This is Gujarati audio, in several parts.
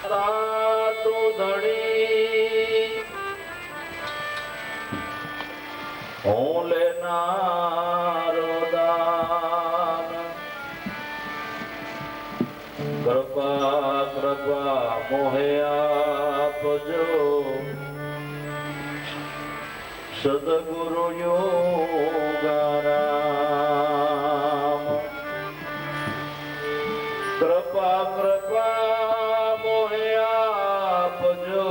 દાતા તું ધણી હું લેનારો દાન કૃપા કૃપા મોહે આપજો સદગુરુ યોગારામ કૃપા કૃપા મોહે આપજો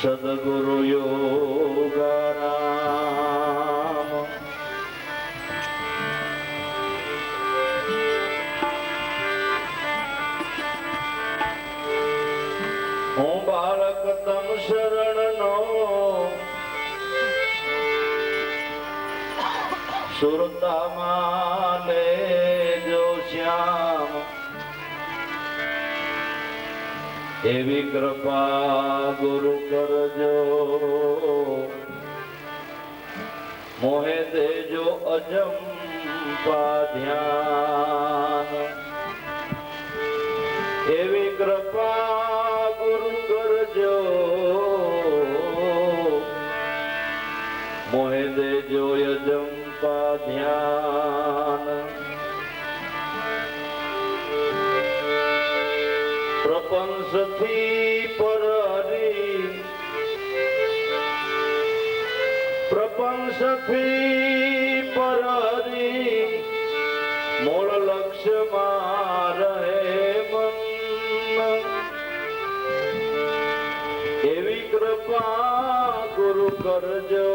સદગુરુ યોગારામ હું બાળક તમ શરણ નો સુરતામાં લેજો શ્યામ એવી કૃપા ગુરુ કરજો મોહે દેજો અજંપા ધ્યાન એવી કૃપા ગુરુ કરજો મોહે દેજો અજંપા ધ્યાન પ્રપંચથી પર હરી પ્રપંચથી પર હરી મૂળ લક્ષ્યમાં રહે મન એવી કૃપા ગુરુ કરજો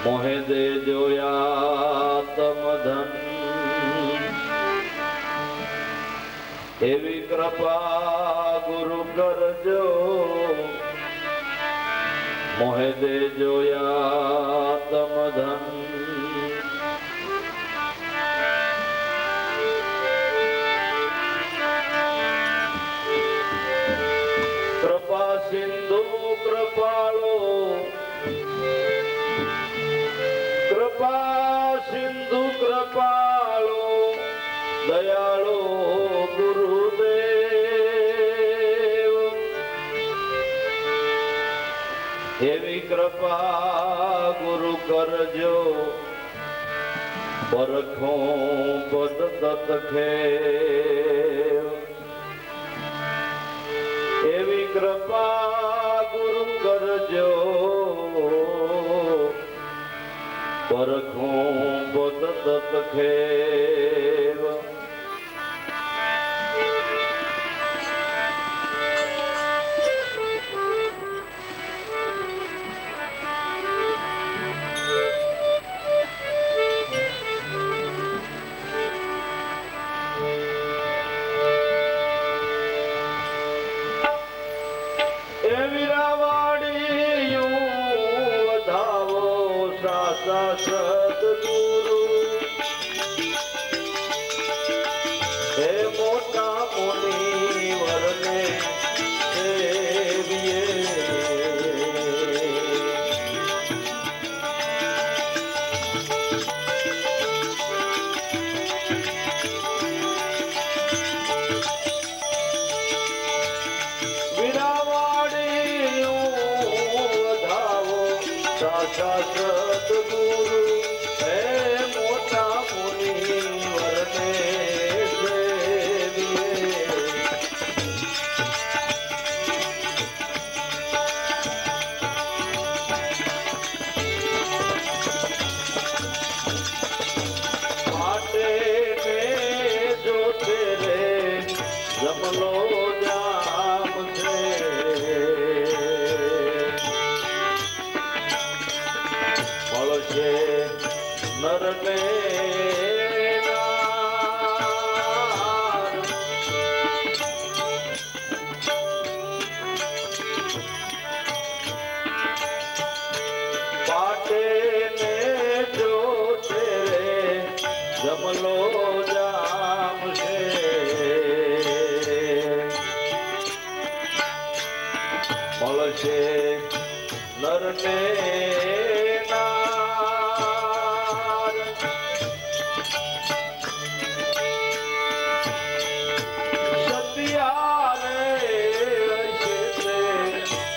મોહે દેજો આત્મ ધન એવી કૃપા ગુરુ કરજો મોહે દેજો આત્મ ધન કૃપા સિંધુ કૃપાળો કૃપા સિંધુ કૃપાળો દયાળો ગુરુદેવ એવી કૃપા ગુરુ કરજો પરખો પદ તત ખેવ એવી કૃપા ગુરુ કરજો પરખો પદ તત ખેવ સદગુરુ હે મોટા મુનિવરને સેવીએ વીરાવાડીયું વધાવો સાચા સદગુરુ હે મોટા મુનિવરને સેવીએ માટે ને જો તેરે જમલો જામ છે મળશે નરને પાટે ને જો તેરે જમલો જામ છે મળશે નરને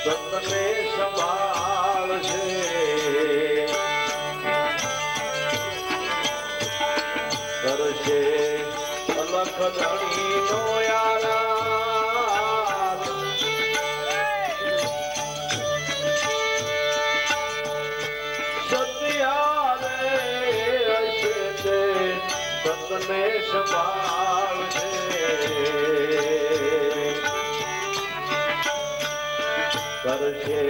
સંતને સંભાળશે કરશે અલખ ધણીનો યારા સત્યારે હશે તે સંતને સંભાળશે કરશે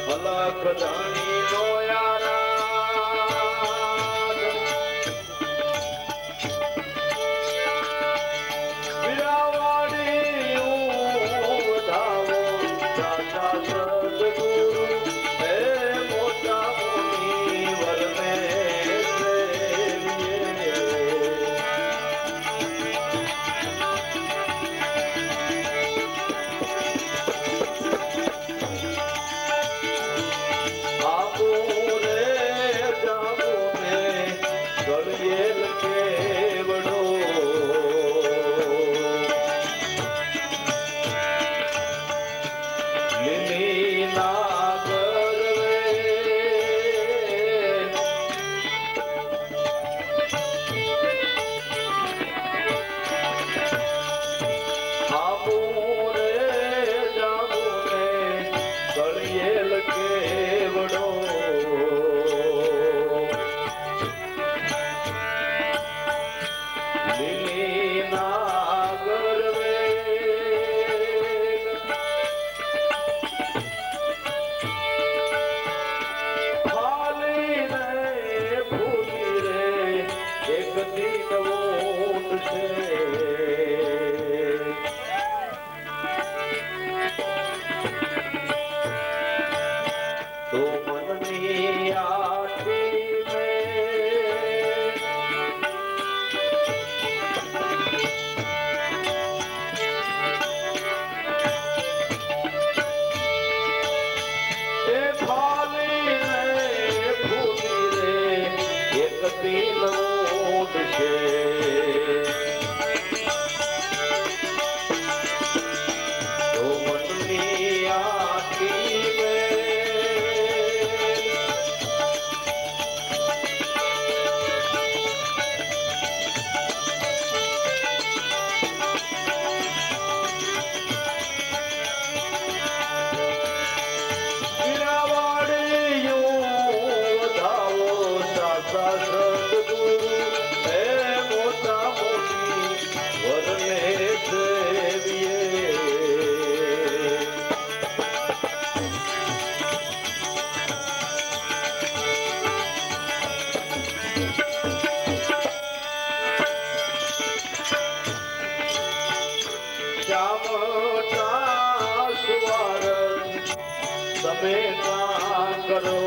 અલખ ધણીનો યારા તમે કાં કરો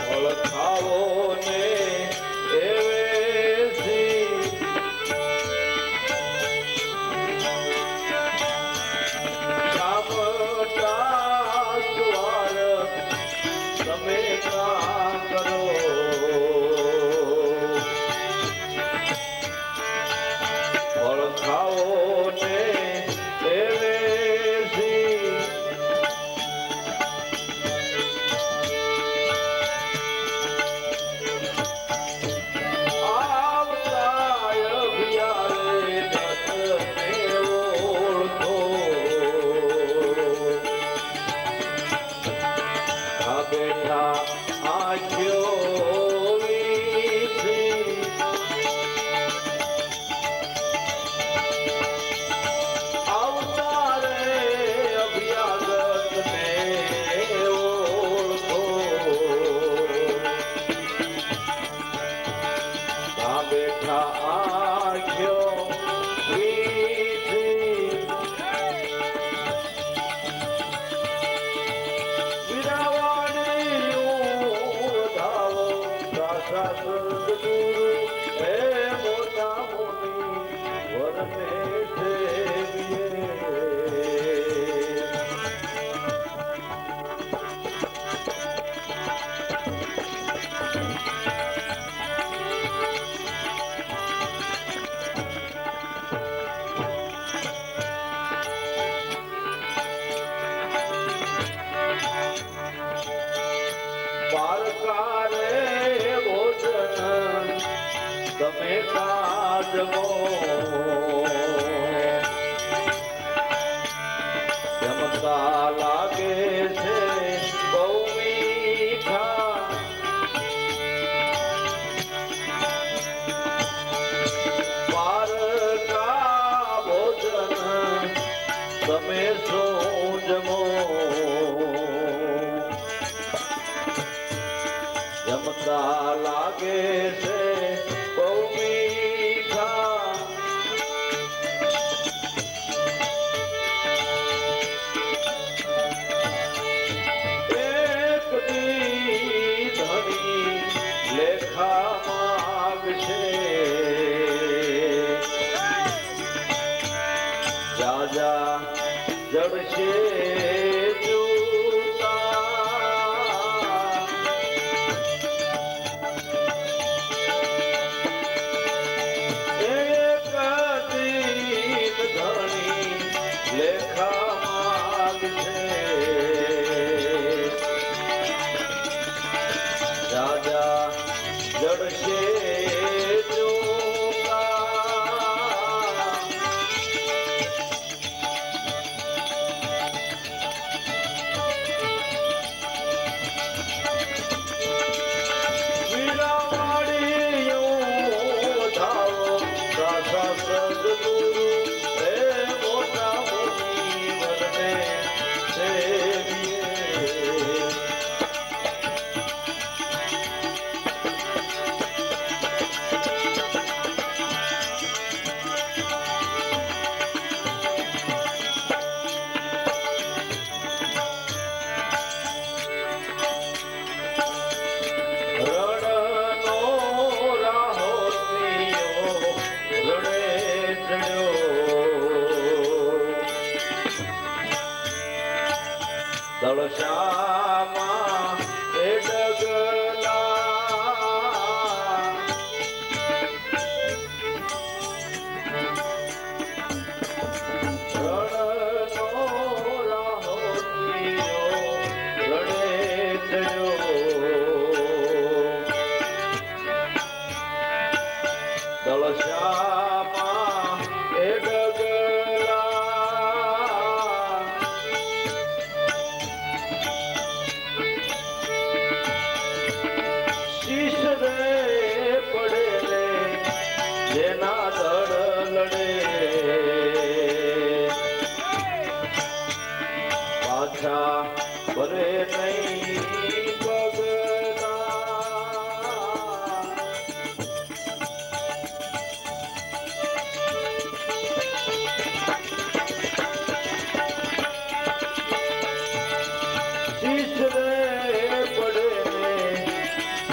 ઓળખાવો ને એવેથી શામટા સુવાર તમે કાં કરો ઓળખાવો ને એવેથી તમે કાજવો જમતા લાગે છે બહુ મીઠા પારકા ભોજન તમે શું જમો જમતા લાગે છે બહુ મીઠા એક દી ધણી લેખા માગશે રાજા જડશે રાજા જડશે દળશામાં એ ડગલા રણનો રાહોતીયો રણે થયો દળશામાં એ ડગલા જેના દળ લડે પાછા ભરે નહીં પગલા શીશ રે પડે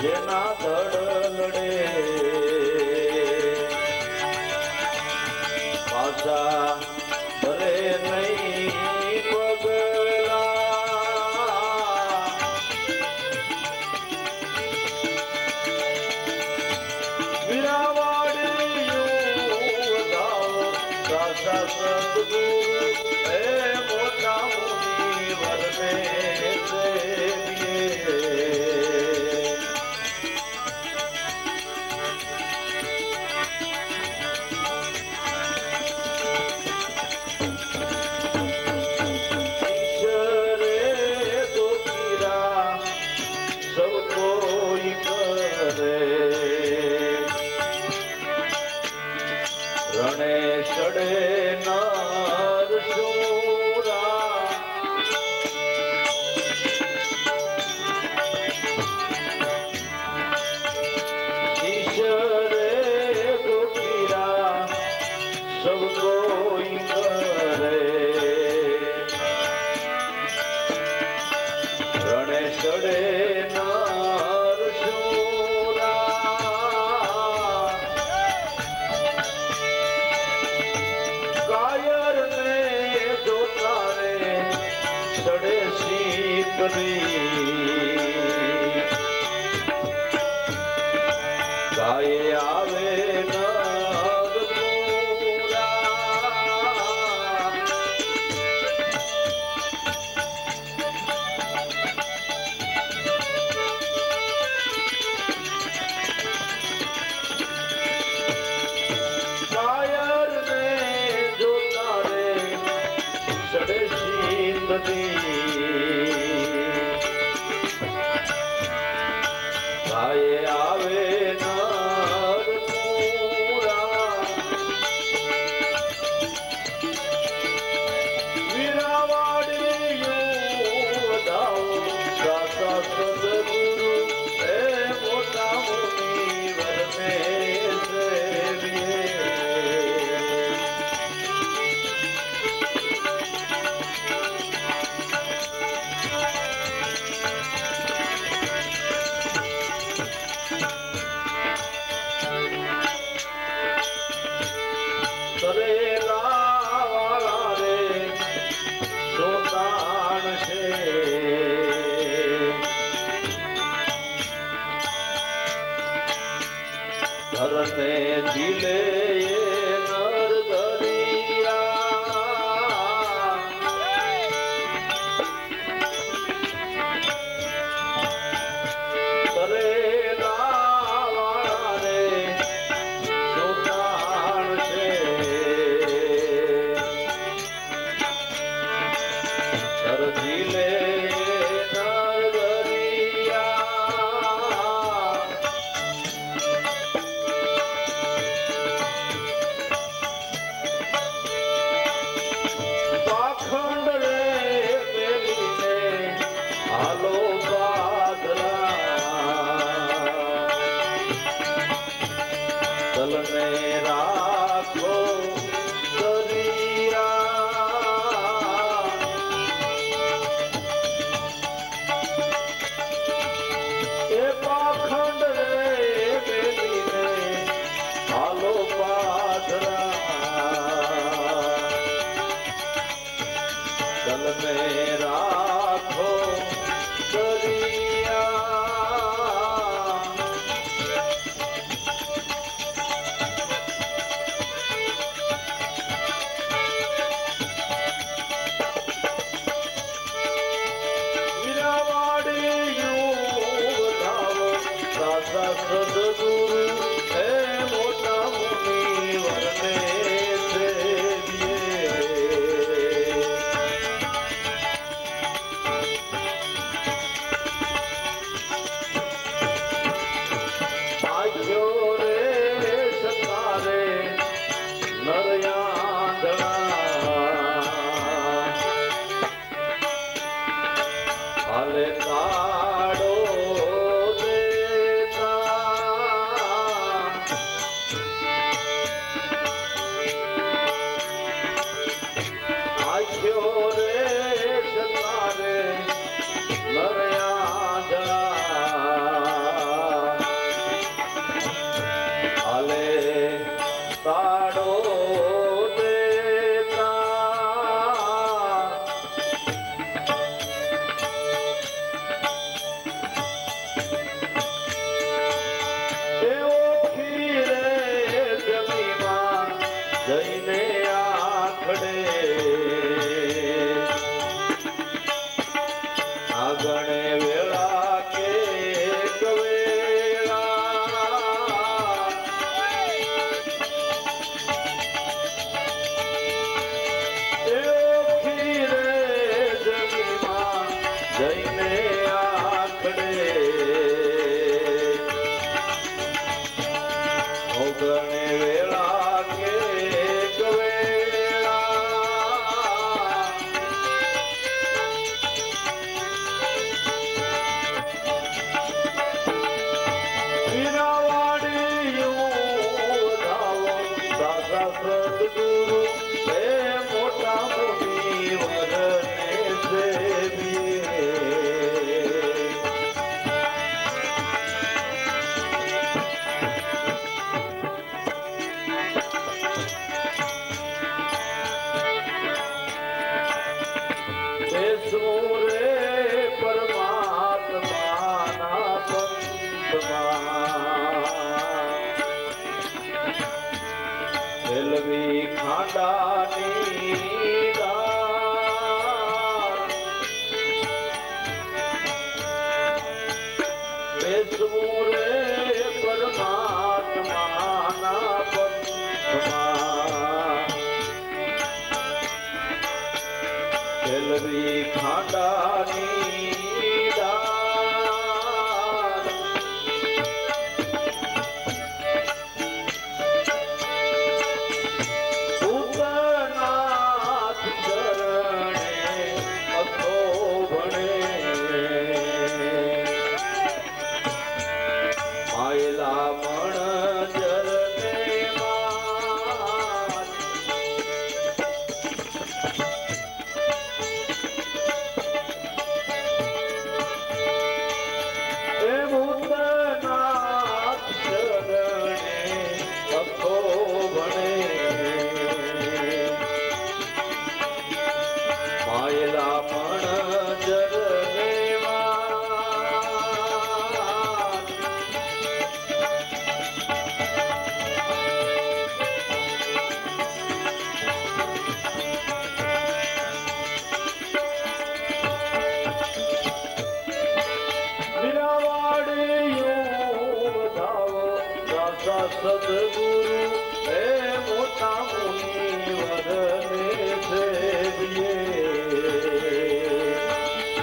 જેના દળ લડે પાછા ભરે નહીં પગલા વીરાવાડીયું વધાવો દાસા સદગુરુ હે મોટા મુનિ વરને રણે ચડે નર શૂરા ઈશ્વરે ગોપીરા સબ કોઈ કરે રણે ચડે નર શૂરા કાયર ને જોતા રે ચડે શીતલી ગાયે આવે પાખંડ રે મેલીને હાલો બાદરા તલને રાખો રાખો સદગુરુ હે મોટા મુનિવરને હાલે કાળો આખ્યો રે સતારે નરયા હાલે કાળો જઈને આખડે આગણે વેળા કે કવેળા ખીરે જમીમાં જઈને આખડે ઓગણે વેળા કે સદગુરુ હે મોટા મુનિવરને સેવીએ સુરે પરમાત્માના પંથમાં વેલવી ખાંડાની બેસવું રે પરમાત્માના પંથમાં વેલવી ખાંડાની સદગુરુ હે મોટા મુનિવરને સેવીએ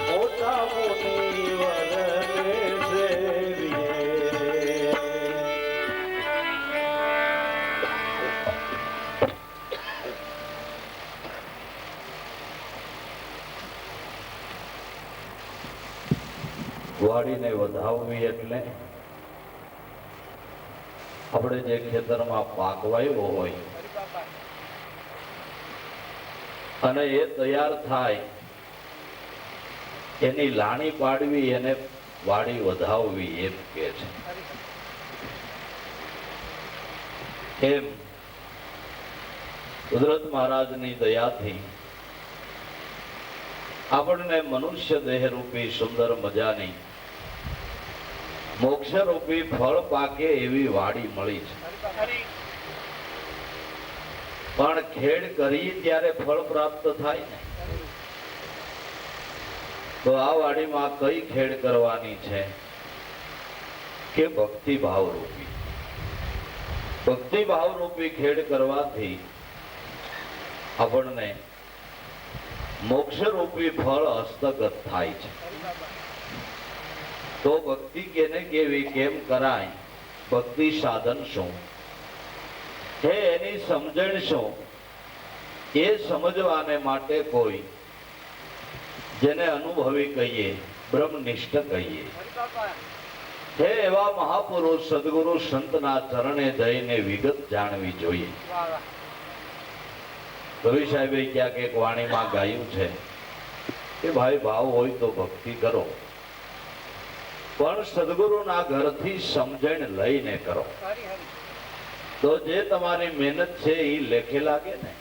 મોટા મુનિવરને સેવીએ વાડીને વધાવવી એટલે આપણે જે ખેતરમાં પાક વાવ્યો હોય અને એ તૈયાર થાય એની લાણી પાડવી, એને વાડી વધાવવી એમ કે છે. એમ કુદરત મહારાજની દયાથી આપણને મનુષ્ય દેહ રૂપી સુંદર મજાની મોક્ષ રૂપી ફળ પાકે એવી વાડી મળી છે. પણ ખેડ કરી ત્યારે ફળ પ્રાપ્ત થાય ને, તો આ વાડીમાં કઈ ખેડ કરવાની છે કે ભક્તિ ભાવ રૂપી. ભક્તિ ભાવ રૂપી ખેડ કરવાથી આપણને મોક્ષ રૂપી ફળ હસ્તગત થાય છે. તો ભક્તિ કેને કેવી, કેમ કરાય, ભક્તિ સાધન શું હે, એની સમજણ શું, એ સમજવાને માટે કોઈ જેને અનુભવી કહીએ, બ્રહ્મનિષ્ઠ કહીએ, હે એવા મહાપુરુષ સદગુરુ સંતના ચરણે જઈને વિગત જાણવી જોઈએ. કવિ સાહેબે ક્યાંક એક વાણીમાં ગાયું છે કે ભાઈ ભાવ હોય તો ભક્તિ કરો, પણ સદગુરુના ઘરથી સમજણ લઈને કરો. તો જે તમારી મહેનત છે એ લેખે લાગે ને.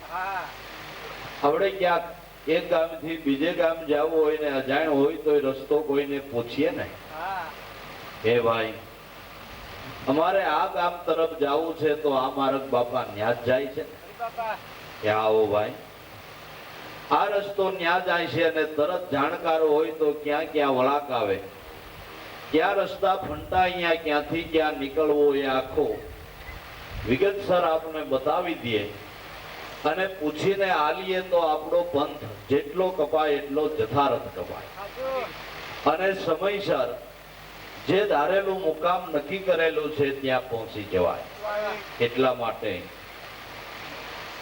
આપણે ક્યાંક એક ગામથી બીજે ગામ જવું હોય ને અજાણ હોય તો એ રસ્તો કોઈને પૂછીએ ને, એ ભાઈ અમારે આ ગામ તરફ જવું છે તો આ માર્ગ બાપા ન્યા જ જાય છે, ક્યાં આવો ભાઈ, આ રસ્તો ન્યા જાય છે. અને તરત જાણકારો હોય તો ક્યાં ક્યાં વળાક આવે, ક્યાં રસ્તા ફંટા, અહીંયા ક્યાંથી ક્યાં નીકળવો, એ આખો વિગતસર આપણે બતાવી દઈએ અને પૂછીને આલીએ તો આપણો પંથ જેટલો કપાય એટલો જથારથ કપાય. અને સમયસર જે ધારેલું મુકામ નક્કી કરેલું છે ત્યાં પહોંચી જવાય. એટલા માટે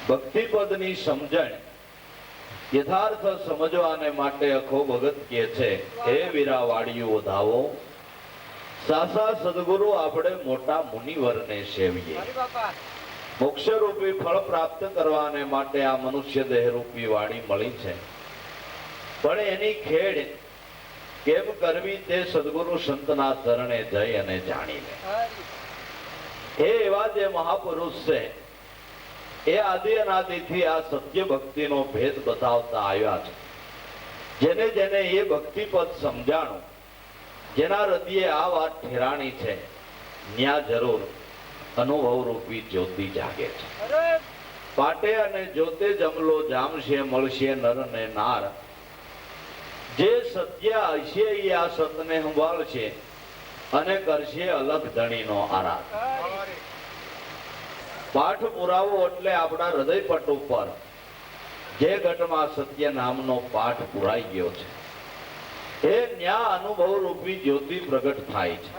ભક્તિપદની સમજણ યથાર્થ સમજવાને માટે અખો ભગત કહે છે, હે વીરા વાડીઓ વધાવો, સાસા સદગુરુ આપણે મોટા મુનિવરને સેવીએ. મોક્ષ રૂપી ફળ પ્રાપ્ત કરવાને માટે આ મનુષ્ય દેહ રૂપી વાડી મળી છે, પણ એની ખેડ કેમ કરવી તે સદગુરુ સંતના ચરણે જઈ અને જાણી લે. એ એવા જે મહાપુરુષ છે એ આદિ અનાદિથી આ સત્ય ભક્તિનો ભેદ બતાવતા આવ્યા છે. જેને જેને એ ભક્તિપદ સમજાણું, જેના હૃદયે આ વાત ઠેરાણી છે, ન્યા જરૂર અનુભવ રૂપી જ્યોતિ જાગે છે. પાટે અને જ્યોતે જમલો જામશે, મળશે નર ને નાર. જે સત્ય હશે એ આ સતને સંભાળશે અને કરશે અલગ ધણીનો આરાધ. પાઠ પુરાવો એટલે આપણા હૃદયપટ ઉપર જે ઘટમાં સત્ય નામનો પાઠ પુરાઈ ગયો છે, એ ન્યા અનુભવ રૂપી જ્યોતિ પ્રગટ થાય છે.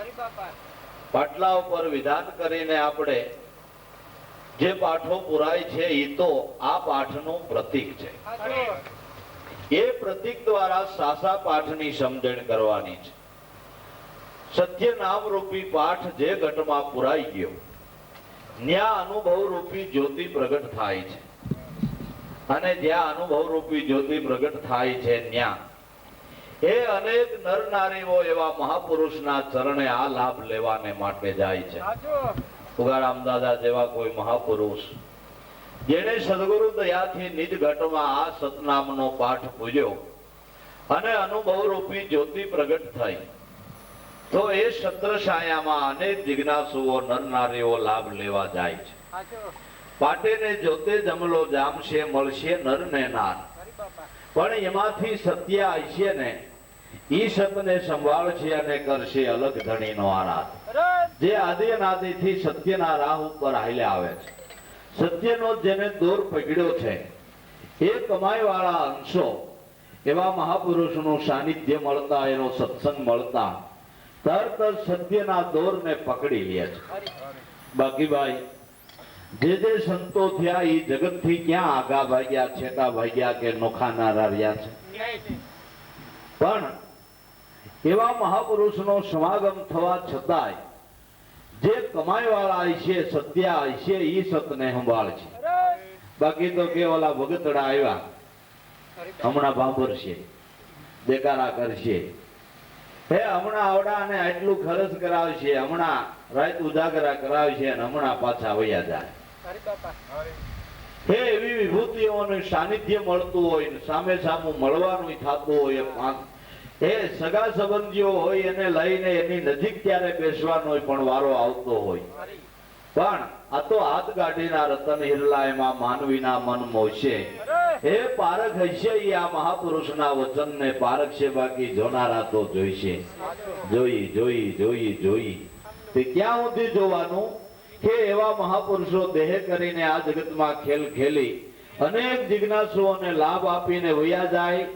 પાટલા ઉપર વિધાન કરીને આપણે જે પાઠો પુરાય છે એ તો આ પાઠનું પ્રતીક છે. એ પ્રતીક દ્વારા સાસા પાઠની સમજણ કરવાની છે. સત્ય નામ રૂપી પાઠ જે ઘટમાં પુરાઈ ગયો, ન્યા અનુભવ રૂપી જ્યોતિ પ્રગટ થાય છે. અને જ્યાં અનુભવ રૂપી જ્યોતિ પ્રગટ થાય છે ન્યા એ અનેક નર નારીઓ એવા મહાપુરુષના ચરણે આ લાભ લેવાને માટે જાય છે. તુકારામ દાદા જેવા કોઈ મહાપુરુષ જેને સદગુરુ દયાથી નિજ ઘટમાં આ સતનામનો પાઠ પૂજ્યો અને અનુભવ રૂપી જ્યોતિ પ્રગટ થઈ, તો એ સત્ર છાયામાં અનેક જિજ્ઞાસુઓ નર નારીઓ લાભ લેવા જાય છે. પાટે ને જ્યોતે જમલો જામશે, મળશે નર ને નાર. પણ એમાંથી સત્ય આવશે ને ઈ સતને સંભાળશે અને કરશે અલગ ધણીનો આરાધ. જે આદિ અનાદિથી સત્યના રાહ ઉપર હાલ્યા આવે છે, સત્યનો જેને દોર પકડ્યો છે, એ કમાઈ વાળા અંશો એવા મહાપુરુષનું સાનિધ્ય મળતા, એનો સત્સંગ મળતા તરત જ સત્યના દોરને પકડી લે છે. બાકી ભાઈ જે જે સંતો થયા એ જગતથી ક્યાં આગા ભાગ્યા, છેટા ભાગ્યા કે નોખા નારા રહ્યા છે. પણ એવા મહાપુરુષનો સમાગમ થવા છતાંય જે કમાઈ વાળા હશે, સત્યા હશે, ઈ સતને સંભાળશે. બાકી તો કે ઓલા ભગતડા આવ્યા, હમણાં ભાંભરશે, દેકારા કરશે, હે હમણાં આવડાને આટલું ખર્ચ કરાવશે, હમણાં રાત ઉજાગરા કરાવશે અને હમણાં પાછા વયા જાય. હે એવી વિભૂતિઓનું સાનિધ્ય મળતું હોય ને સામે સામું મળવાનું થતું હોય, એ સગા સંબંધીઓ હોય એને લઈને એની નજીક ત્યારે બેસવાનો હોય પણ વારો આવતો હોય, પણ આ તો હાથ ગાડીના રતન હિરલા એમાં માનવીના મન મોશે. એ પારખ હશે એ આ મહાપુરુષના વચનને પારખ છે, બાકી જોનારા તો જોઈશે. જોઈ જોઈ જોઈ જોઈ તે ક્યાં સુધી જોવાનું કે એવા મહાપુરુષો દેહ કરીને આ જગતમાં ખેલ ખેલી અનેક જિજ્ઞાસુઓને લાભ આપીને વયા જાય,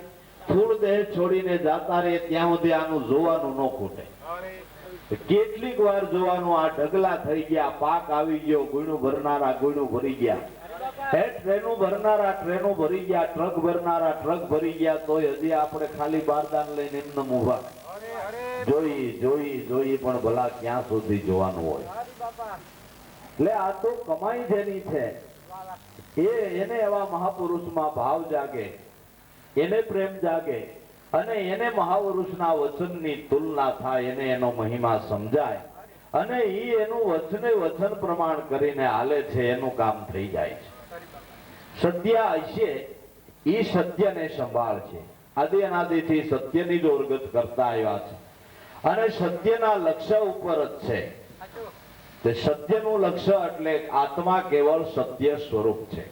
સ્થૂળ દેહ છોડીને જાતા રહે ત્યાં સુધી આનું જોવાનું ન ખૂટે. કેટલીક વાર જોવાનું, આ ઢગલા થઈ ગયા, પાક આવી ગયો, ગુણું ભરનારા ગુણું ભરી ગયા, હે ટ્રેનો ભરનારા ટ્રેનો ભરી ગયા, ટ્રક ભરનારા ટ્રક ભરી ગયા, તોય હજી આપણે ખાલી બારદાન લઈને એમને ઉભા. જોઈ જોઈ જોઈ પણ ભલા ક્યાં સુધી જોવાનું હોય. એટલે આ તો કમાઈ જેની છે એને એવા મહાપુરુષમાં ભાવ જાગે, એને પ્રેમ જાગે અને એને મહાપુરુષના વચનની તુલના થાય, એને એનો મહિમા સમજાય અને ઈ એનું વચને વચન પ્રમાણ કરીને હાલે છે, એનું કામ થઈ જાય છે. સત્ય હશે ઈ સત્યને સંભાળ છે. આદિ અનાદિથી સત્યની જ ઓરગત કરતા આવ્યા છે અને સત્યના લક્ષ્ય ઉપર જ છે. તે સત્યનું લક્ષ્ય એટલે આત્મા કેવળ સત્ય સ્વરૂપ છે.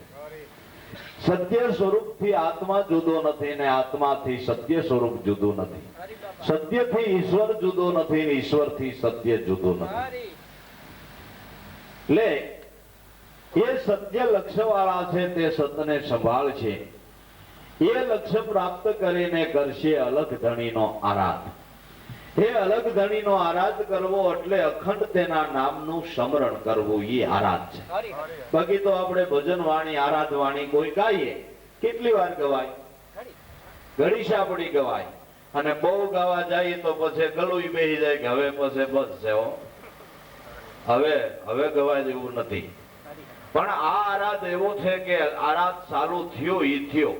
સત્ય સ્વરૂપથી આત્મા જુદો નથી ને આત્માથી સત્ય સ્વરૂપ જુદું નથી. સત્યથી ઈશ્વર જુદો નથી ને ઈશ્વરથી સત્ય જુદું નથી. એટલે એ સત્ય લક્ષ્ય વાળા છે તે સતને સંભાળશે. એ લક્ષ્ય પ્રાપ્ત કરીને કરશે અલગ ધણીનો આરાધ. એ અલગ ધણીનો આરાધ કરવો એટલે અખંડ તેના નામનું સ્મરણ કરવું, એ આરાધ છે. બાકી તો આપણે ભજન વાણી આરાધ વાણી કોઈ ગાઈએ, કેટલી વાર ગવાય, ઘડી સાપડી ગવાય અને બહુ ગાવા જાય તો પછી ગળું બેસી જાય કે હવે પછી બસ છે, હવે ગવાય જેવું નથી. પણ આ આરાધ એવો છે કે આરાધ ચાલુ થયો ઈ થયો.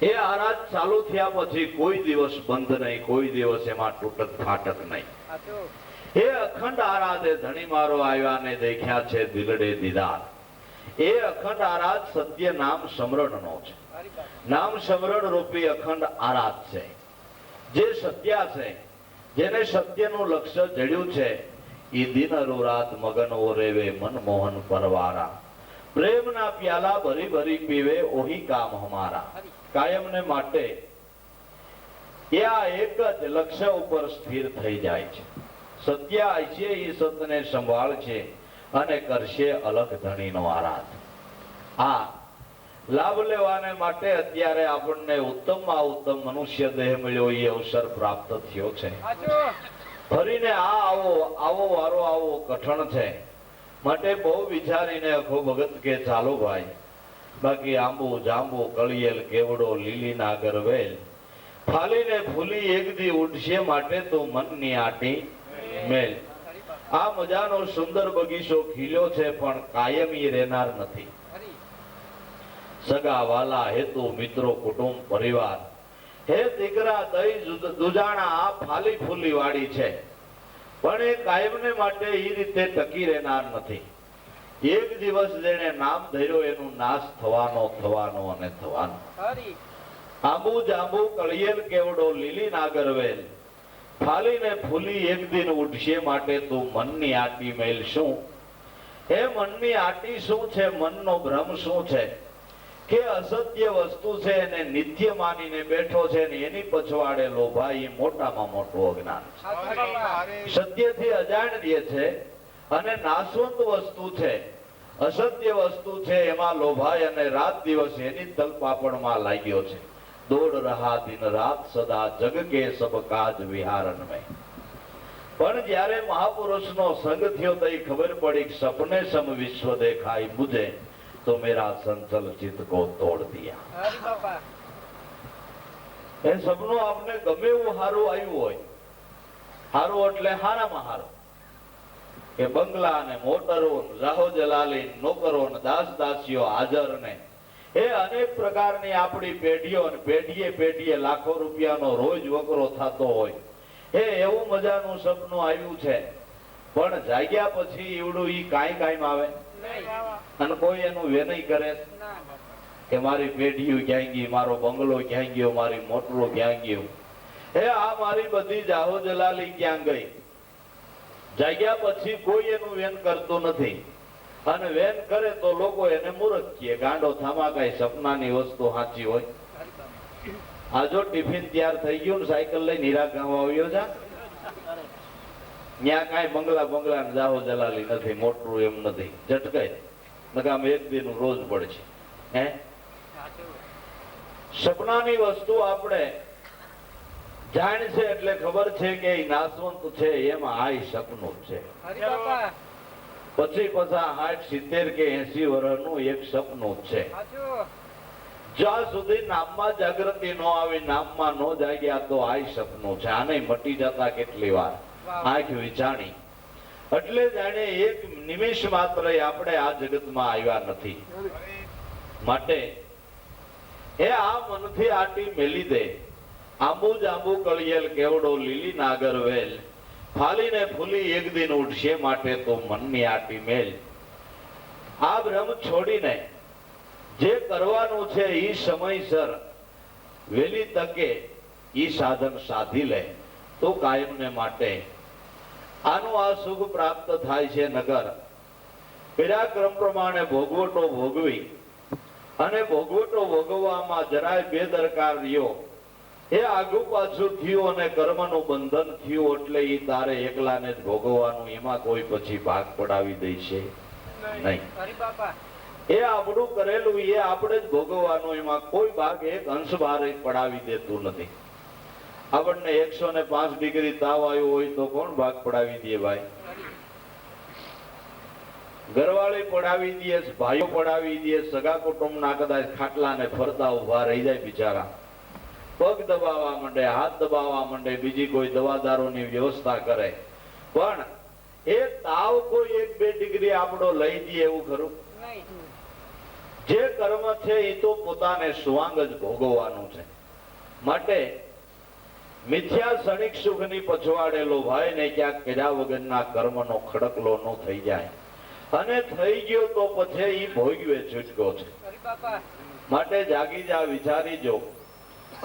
એ આરાધ ચાલુ થયા પછી કોઈ દિવસ બંધ નહીં, કોઈ દિવસ એમાં તૂટક ફાટક નહીં. એ અખંડ આરાધે ધણી મારો આવ્યા ને દેખ્યા છે દિલડે દીદાર. એ અખંડ આરાધ સત્ય નામ સ્મરણનો છે. નામ સ્મરણ રૂપી અખંડ આરાધ છે. જે સત્યા છે, જેને સત્યનું લક્ષ્ય જડ્યું છે, ઈ દિન રાત મગન ઓરેવે મનમોહન પરવારા. પ્રેમના પ્યાલા ભરી ભરી પીવે ઓહી કામ હમારા. કાયમને માટે એ આ એક જ લક્ષ્ય ઉપર સ્થિર થઈ જાય છે. સત્ય છે એ સતને સંભાળશે અને કરશે અલગ ધણીનો આરાધ. આ લાભ લેવાને માટે અત્યારે આપણને ઉત્તમમાં ઉત્તમ મનુષ્ય દેહ મળ્યો, એ અવસર પ્રાપ્ત થયો છે. ફરીને આવો વારો આવો કઠણ છે, માટે બહુ વિચારીને અખો ભગત કે ચાલો ભાઈ, બાકી આંબુ જાંબુ કળિયેલ કેવડો લીલી ના ગરવેલ ફાલીને ફૂલી એક દી ઉડશે, માટે તું મનની આટી મેલ. આ મજાનો સુંદર બગીચો ખીલ્યો છે પણ કાયમી રહેનાર નથી. સગા વાલા હેતુ મિત્રો કુટુંબ પરિવાર હે દીકરા દઈ દુજાણા આ ફાલી ફૂલી વાડી છે, પણ એ કાયમને માટે એ રીતે ટકી રહેનાર નથી. એક દિવસ જેને નામ ધર્યો એનું નાશ થવાનો અને થવાનો. આંબુ જાંબુ કળિયેલ કેવડો લીલી નાગરવેલ ફાલીને ફૂલી એક દિન ઉઠશે, માટે તું મનની આટી મેલ. શું એ મનની આટી શું છે, મનનો ભ્રમ શું છે કે અસત્ય વસ્તુ છે એને નિત્ય માનીને બેઠો છે ને એની પછવાડે લોભાઈ મોટામાં મોટું અજ્ઞાન છે. સત્યથી અજાણ રહે છે અને નાશવંત વસ્તુ છે, અસત્ય વસ્તુ છે, એમાં લોભાય અને રાત દિવસ એની તલપાપણમાં લાગ્યો છે. દોડ રહા દિન રાત સદા જગ કે સબ કાજ વિહારન મેં. પણ જ્યારે મહાપુરુષનો સંગ થયો તો ખબર પડી કે સપને સમ વિશ્વ દેખાય મુझे તો મેરા સંચલ ચિત્ત કો તોડ દિયા. એ સપનું આપને ગમે એવું સારું આવ્યું હોય, સારું એટલે હારામાં સારું, કે બંગલા ને મોટરો, જાહો જલાલી, નોકરો ને દાસ દાસીઓ હાજર ને એ અનેક પ્રકારની આપણી પેઢીઓ ને પેઢીએ પેઢીએ લાખો રૂપિયાનો રોજ વકરો થતો હોય, એ એવું મજાનું સપનું આવ્યું છે. પણ જાગ્યા પછી એવડું ઈ કાંઈ કાંઈ આવે અને કોઈ એનું વેનય કરે કે મારી પેઢીઓ ક્યાં ગઈ, મારો બંગલો ક્યાં ગયો, મારી મોટરો ક્યાં ગયો, એ આ મારી બધી જાહો જલાલી ક્યાં ગઈ. જાગ્યા પછી કોઈ એનું વેન કરતું નથી, અને વેન કરે તો લોકો એને મૂર્ખ કહે, ગાંડો થામા કઈ સપનાની વસ્તુ સાચી હોય. આ જો ટિફિન તૈયાર થઈ ગયું ને સાયકલ લઈ નીરા ગામ આવ્યો છે, ત્યાં કાંઈ બંગલા ને જાહો જલાલી નથી, મોટરું એમ નથી, ઝટકાય નકામ એક દિન રોજ પડશે. હે સપનાની વસ્તુ આપણે જાણ છે એટલે ખબર છે કે એ નાશવંત છે, એમાં આ સપનું છે. પછી 60, 70 કે 80 વર્ષનું એક સપનું છે. જ્યાં સુધી નામમાં જાગૃતિ ન આવી, નામમાં ન જાગ્યા તો આ સપનું છે. આને મટી જતા કેટલી વાર આંખ વિચાણી, એટલે જાણે એક નિમિષ માત્ર આપણે આ જગતમાં આવ્યા નથી. માટે એ આ મનથી આટી મેલી દે, આંબુ જાંબુ કળિયેલ કેવડો લીલી નાગર વેલ, ફાલીને ફૂલી એક દિન ઉઠશે માટે તો મનની આટી મેલ. આ ભ્રમ છોડીને જે કરવાનું છે એ સમયસર વેલી તકે ઈ સાધન સાધી લે તો કાયમને માટે આનું આ સુખ પ્રાપ્ત થાય છે. નગર પીડાક્રમ પ્રમાણે ભોગવટો ભોગવી અને ભોગવટો ભોગવવામાં જરાય બેદરકાર રહ્યો, એ આગુ પાછું થયું અને કર્મનું બંધન થયું, એટલે એ તારે એકલાને જ ભોગવવાનું, એમાં કોઈ પછી ભાગ પડાવી દે છે નહીં. એ આપણું કરેલું એ આપણે જ ભોગવવાનું, એમાં કોઈ ભાગ એક અંશ બહાર પડાવી દેતું નથી. આપણને 105 ડિગ્રી તાવ આવ્યો હોય તો કોણ ભાગ પડાવી દે ભાઈ? ઘરવાળી પડાવી દે, ભાઈઓ પડાવી દે, સગા કુટુંબના કદાચ ખાટલાને ફરતા ઉભા રહી જાય બિચારા, પગ દબાવવા માંડે, હાથ દબાવવા માંડે, બીજી કોઈ દવાદારોની વ્યવસ્થા કરે. પણ એ તાવ કોઈ 1-2 ડિગ્રી આપણો લઈ દે એવું ખરું? જે કર્મ છે એ તો પોતાને સ્વાંગ જ ભોગવવાનું છે. માટે મિથ્યા ક્ષણિક સુખની પછવાડેલો ભાઈ ને ક્યાંક કર્યા વગરના કર્મનો ખડકલો ન થઈ જાય, અને થઈ ગયો તો પછી ઈ ભોગવે છૂટકો છે. માટે જાગી જા, વિચારી જો,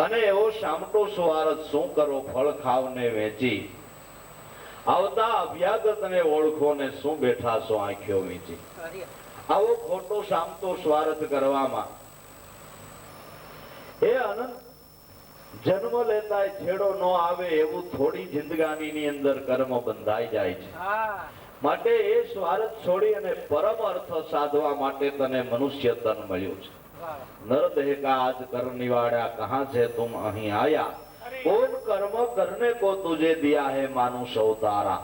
અને એવો સામટો સ્વાર્થ શું કરો, ફળ ખાવ ને વેચી, આવતા અભ્યાગત ને ઓળખો ને શું બેઠા છો આંખો વીંચી. આવો ખોટો સામતો સ્વાર્થ કરવામાં એ અનંત જન્મ લેતા છેડો ન આવે એવું થોડી જિંદગાની અંદર કર્મ બંધાઈ જાય છે. માટે એ સ્વાર્થ છોડી અને પરમ અર્થ સાધવા માટે તને મનુષ્ય તન મળ્યું છે. નર દેહ કા આજ કર નિવાડ્યા, કહા છે તુમ અહીં આયા, કોન કર્મ કરને કો તુજે દિયા હે માનુષ અવતારા,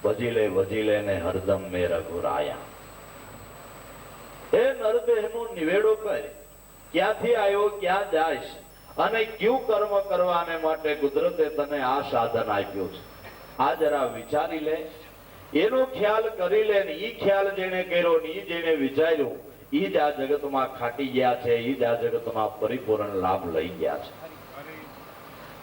ભજી લે ને હરદમ મે રઘુરાયા. એ નરદેહ નો નિવેડો કર, ક્યાંથી આવ્યો, ક્યાં જાય, અને ક્યું કર્મ કરવાને માટે કુદરતે તને આ સાધન આપ્યું છે. આ જરા વિચારી લે, એનો ખ્યાલ કરી લે. ને ઈ ખ્યાલ જેને કર્યો ને ઈ જેને વિચાર્યું, ઈ જ આ જગતમાં ખાટી ગયા છે, ઈ જ આ જગતમાં પરિપૂર્ણ લાભ લઈ ગયા છે.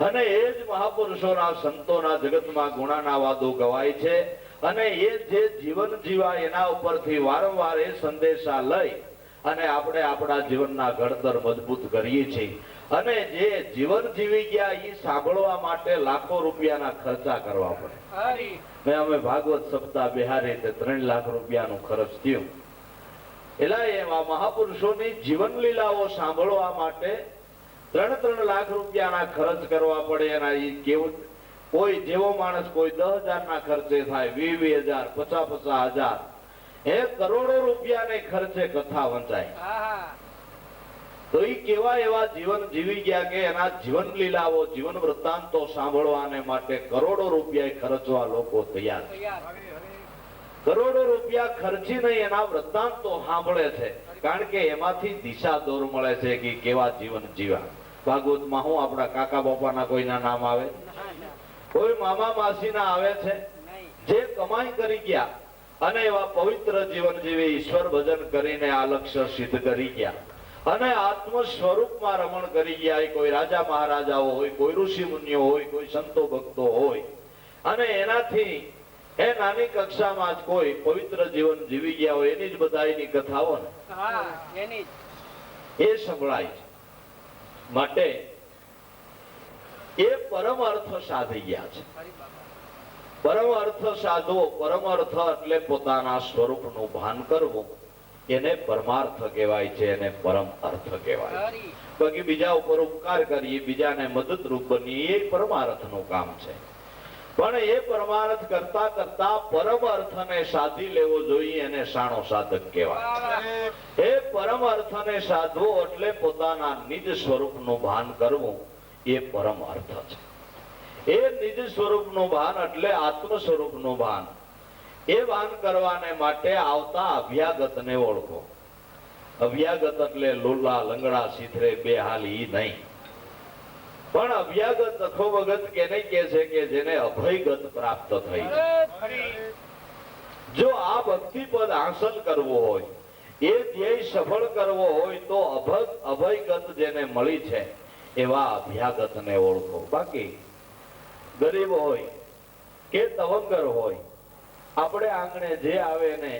અને એ જ મહાપુરુષોના સંતોના જગતમાં ગુણાના વાદો ગવાય છે. અને એ જે જીવન જીવા એના ઉપરથી વારંવાર એ સંદેશા લઈ અને આપણે આપણા જીવનના ઘડતર મજબૂત કરીએ છીએ. અને જે જીવન જીવી ગયા એ સાંભળવા માટે લાખો રૂપિયાના ખર્ચા કરવા પડે. અમે ભાગવત સપ્તાહ બિહારી 3 લાખ રૂપિયાનું ખર્ચ થયું. એટલે એવા મહાપુરુષોની જીવન લીલાઓ સાંભળવા માટે 3 લાખ રૂપિયાના ખર્ચ કરવા પડે. એના કેવું, કોઈ જેવો માણસ કોઈ 10,000 ના ખર્ચે થાય, 20,000, 50,000, એ કરોડો રૂપિયાને ખર્ચે કથા વંચાય. તો એ કેવા એવા જીવન જીવી ગયા કે એના જીવન લીલાઓ, જીવન વૃત્તાંતો સાંભળવાને માટે કરોડો રૂપિયા ખર્ચવા લોકો તૈયાર છે. કરોડો રૂપિયા ખર્ચીને એના વૃત્તાંતો સાંભળે છે, કારણ કે એમાંથી દિશા દોર મળે છે કે કેવા જીવન જીવા. ભાગવતમાં હું આપણા કાકા બાપાના કોઈના નામ આવે? કોઈ મામા માસીના આવે છે? જે કમાઈ કરી ગયા અને એવા પવિત્ર જીવન જીવી ઈશ્વર ભજન કરીને આ લક્ષ્ય સિદ્ધ કરી ગયા અને આત્મ સ્વરૂપમાં રમણ કરી ગયા. એ કોઈ રાજા મહારાજાઓ હોય, કોઈ ઋષિ મુનિઓ હોય, કોઈ સંતો ભક્તો હોય, અને એનાથી એ નાની કક્ષામાં જ કોઈ પવિત્ર જીવન જીવી ગયા હોય એની જ બધાની કથાઓ ને એ સંભળાય છે. માટે એ પરમ અર્થ સાધી ગયા છે. પરમ અર્થ સાધવો, પરમ અર્થ એટલે પોતાના સ્વરૂપનું ભાન કરવું, એને પરમાર્થ કહેવાય છે, એને પરમ અર્થ કહેવાય. બાકી બીજા ઉપર ઉપકાર કરીએ, બીજાને મદદરૂપ બનીએ, એ પરમાર્થનું કામ છે. પણ એ પરમાર્થ કરતા કરતા પરમ અર્થને સાધી લેવો જોઈએ, એને સાણો સાધક કહેવાય. એ પરમ અર્થને સાધવો એટલે પોતાના નિજ સ્વરૂપનું ભાન કરવું, એ પરમ અર્થ છે. એ નિજ સ્વરૂપનું ભાન એટલે આત્મ સ્વરૂપનું ભાન. એ ભાન કરવાને માટે આવતા અભ્યાગતને ઓળખો. અભ્યાગત એટલે લોલા લંગડા સીધરે બે હાલી નહીં, પણ અભ્યાગત અખો વગત કેને કહે છે કે જેને અભયગત પ્રાપ્ત થઈ છે. જો આ ભક્તિ પદ હાંસલ કરવો હોય, એ ધ્યેય સફળ કરવો હોય તો અભયગત જેને મળી છે એવા અભ્યાગતને ઓળખો. બાકી ગરીબ હોય કે તવંગર હોય, આપણે આંગણે જે આવે ને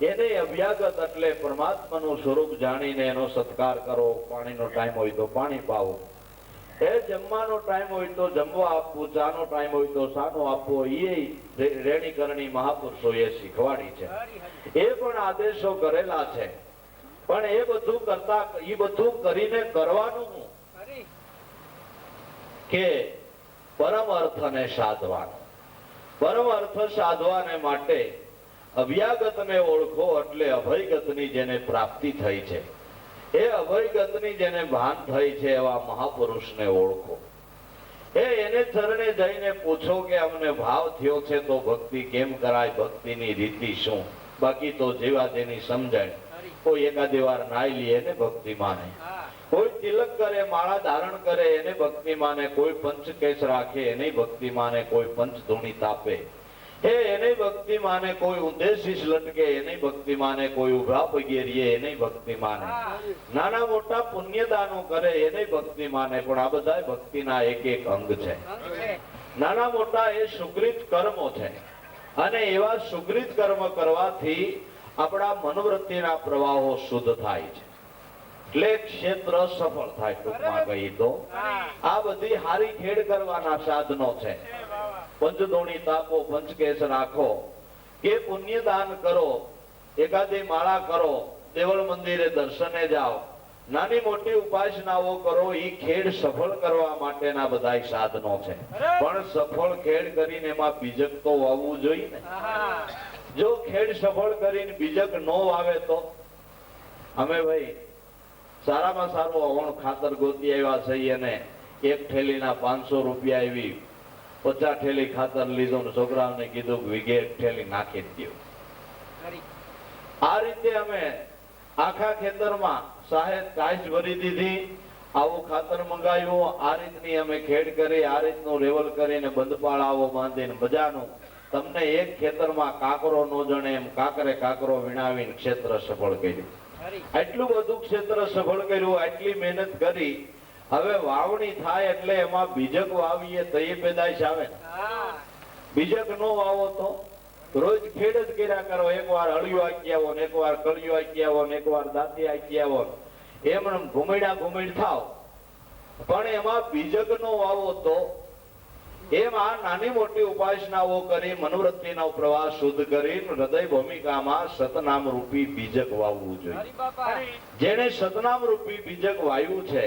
એને અભ્યાગત એટલે પરમાત્માનું સ્વરૂપ જાણીને એનો સત્કાર કરો. પાણીનો ટાઈમ હોય તો પાણી પાવો, એ જમવાનો ટાઈમ હોય તો જમવા આપવું, ચાનો ટાઈમ હોય તો ચાનો આપવો, એ રેણીકરણી મહાપુરુષોએ શીખવાડી છે. એ પણ આદેશો કરેલા છે. પણ એ બધું કરતા, એ બધું કરીને કરવાનું કે પરમ અર્થને સાધવાનો. પરમ અર્થ સાધવાને માટે અભ્યાગતને ઓળખો એટલે અભયગતની જેને પ્રાપ્તિ થઈ છે, એ અભયગતની જેને ભાન થઈ છે એવા મહાપુરુષને ઓળખો. એને ચરણે જઈને પૂછો કે અમને ભાવ થયો છે તો ભક્તિ કેમ કરાય, ભક્તિની રીતિ શું. બાકી તો જેવા જેની સમજણ. કોઈ એકાદી વાર નાઈ લે એને ભક્તિ માને, કોઈ તિલક કરે, માળા ધારણ કરે એને ભક્તિ માને, કોઈ પંચકેશ રાખે એને ભક્તિ માને, કોઈ પંચધૂણી તાપે એને ભક્તિ માને, કોઈ ઉદ્દેશીશ લટકે એને ભક્તિ માને, કોઈ ઉભા પગે રીએ એને ભક્તિ માને, નાના મોટા પુણ્યદાનો કરે એને ભક્તિ માને. પણ આ બધા ભક્તિના એક એક અંગ છે. નાના મોટા એ સુકૃત કર્મો છે, અને એવા સુકૃત કર્મ કરવાથી આપણા મનોવૃત્તિના પ્રવાહો શુદ્ધ થાય છે, એટલે ક્ષેત્ર સફળ થાય. ટૂંકમાં કહી તો આ બધી હારી ખેડ કરવાના સાધનો છે. પંચધૂણી તાપો, પંચકેશ રાખો, કે પુણ્યદાન કરો, એકાદી માળા કરો, દેવળ મંદિરે દર્શને જાઓ, નાની મોટી ઉપાસનાઓ કરો, એ ખેડ સફળ કરવા માટેના બધા સાધનો છે. પણ સફળ ખેડ કરીને એમાં બીજક તો વાવવું જોઈએ ને. જો ખેડ સફળ કરીને બીજક ન વાવે તો અમે ભાઈ સારામાં સારું અવણ ખાતર ગોતી આવ્યા છીએ અને એક થેલીના 500 રૂપિયા આવી 50 થેલી ખાતર લીધું, છોકરાઓને કીધું કે વીઘે એક થેલી નાખી દો. આ રીતે અમે આખા ખેતરમાં સાહેબ કાંઈ ભરી દીધી, આવું ખાતર મંગાવ્યું, આ રીતની અમે ખેડ કરી, આ રીતનું રેવલ કરીને બંધપાળ આવો બાંધીને મજાનું તમને એક ખેતરમાં કાકરો નો જણે એમ કાકરે કાકરો વીણાવીને ક્ષેત્ર સફળ કર્યું. આટલું બધું ક્ષેત્ર સફળ કર્યું, આટલી મહેનત કરી. હવે વાવણી થાય એટલે એમાં બીજક વાવીએ તો એ પેદાશ આવે. બીજક નો વાવો તો રોજ ખેડ જ કર્યા કરો. એક વાર હળિયો આકી આવો, એક વાર કળિયો આકી આવો, એક વાર દાંતી આકી આવો, એમ ઘુમડ્યા ઘુમડ થાવ. પણ એમાં બીજક નો વાવો તો એમ આ નાની મોટી ઉપાસનાઓ કરી મનોવૃત્તિનો પ્રવાહ શુદ્ધ કરી હૃદય ભૂમિકામાં સતનામ રૂપી બીજક વાવવું જોઈએ. જેને સતનામ રૂપી બીજક વાવ્યું છે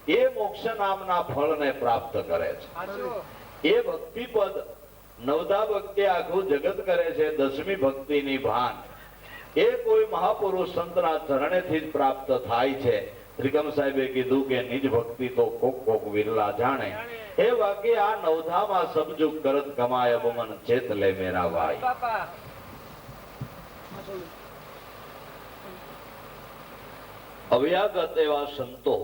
એ મોક્ષ નામના ફળને પ્રાપ્ત કરે છે. એ ભક્તિ પદ નવધા ભક્તિ આખું જગત કરે છે. 10મી ભક્તિની ભાન એ કોઈ મહાપુરુષ સંતના ચરણેથી જ પ્રાપ્ત થાય છે. ત્રિકમ સાહેબે કીધું કે નિજ ભક્તિ તો કોક કોક વિરલા જાણે. એ વાક્ય આ નવધામાં સબજુગ કરત કમાય અબમન ચેત લે મેરા ભાઈ. અવ્યાગત એવા સંતો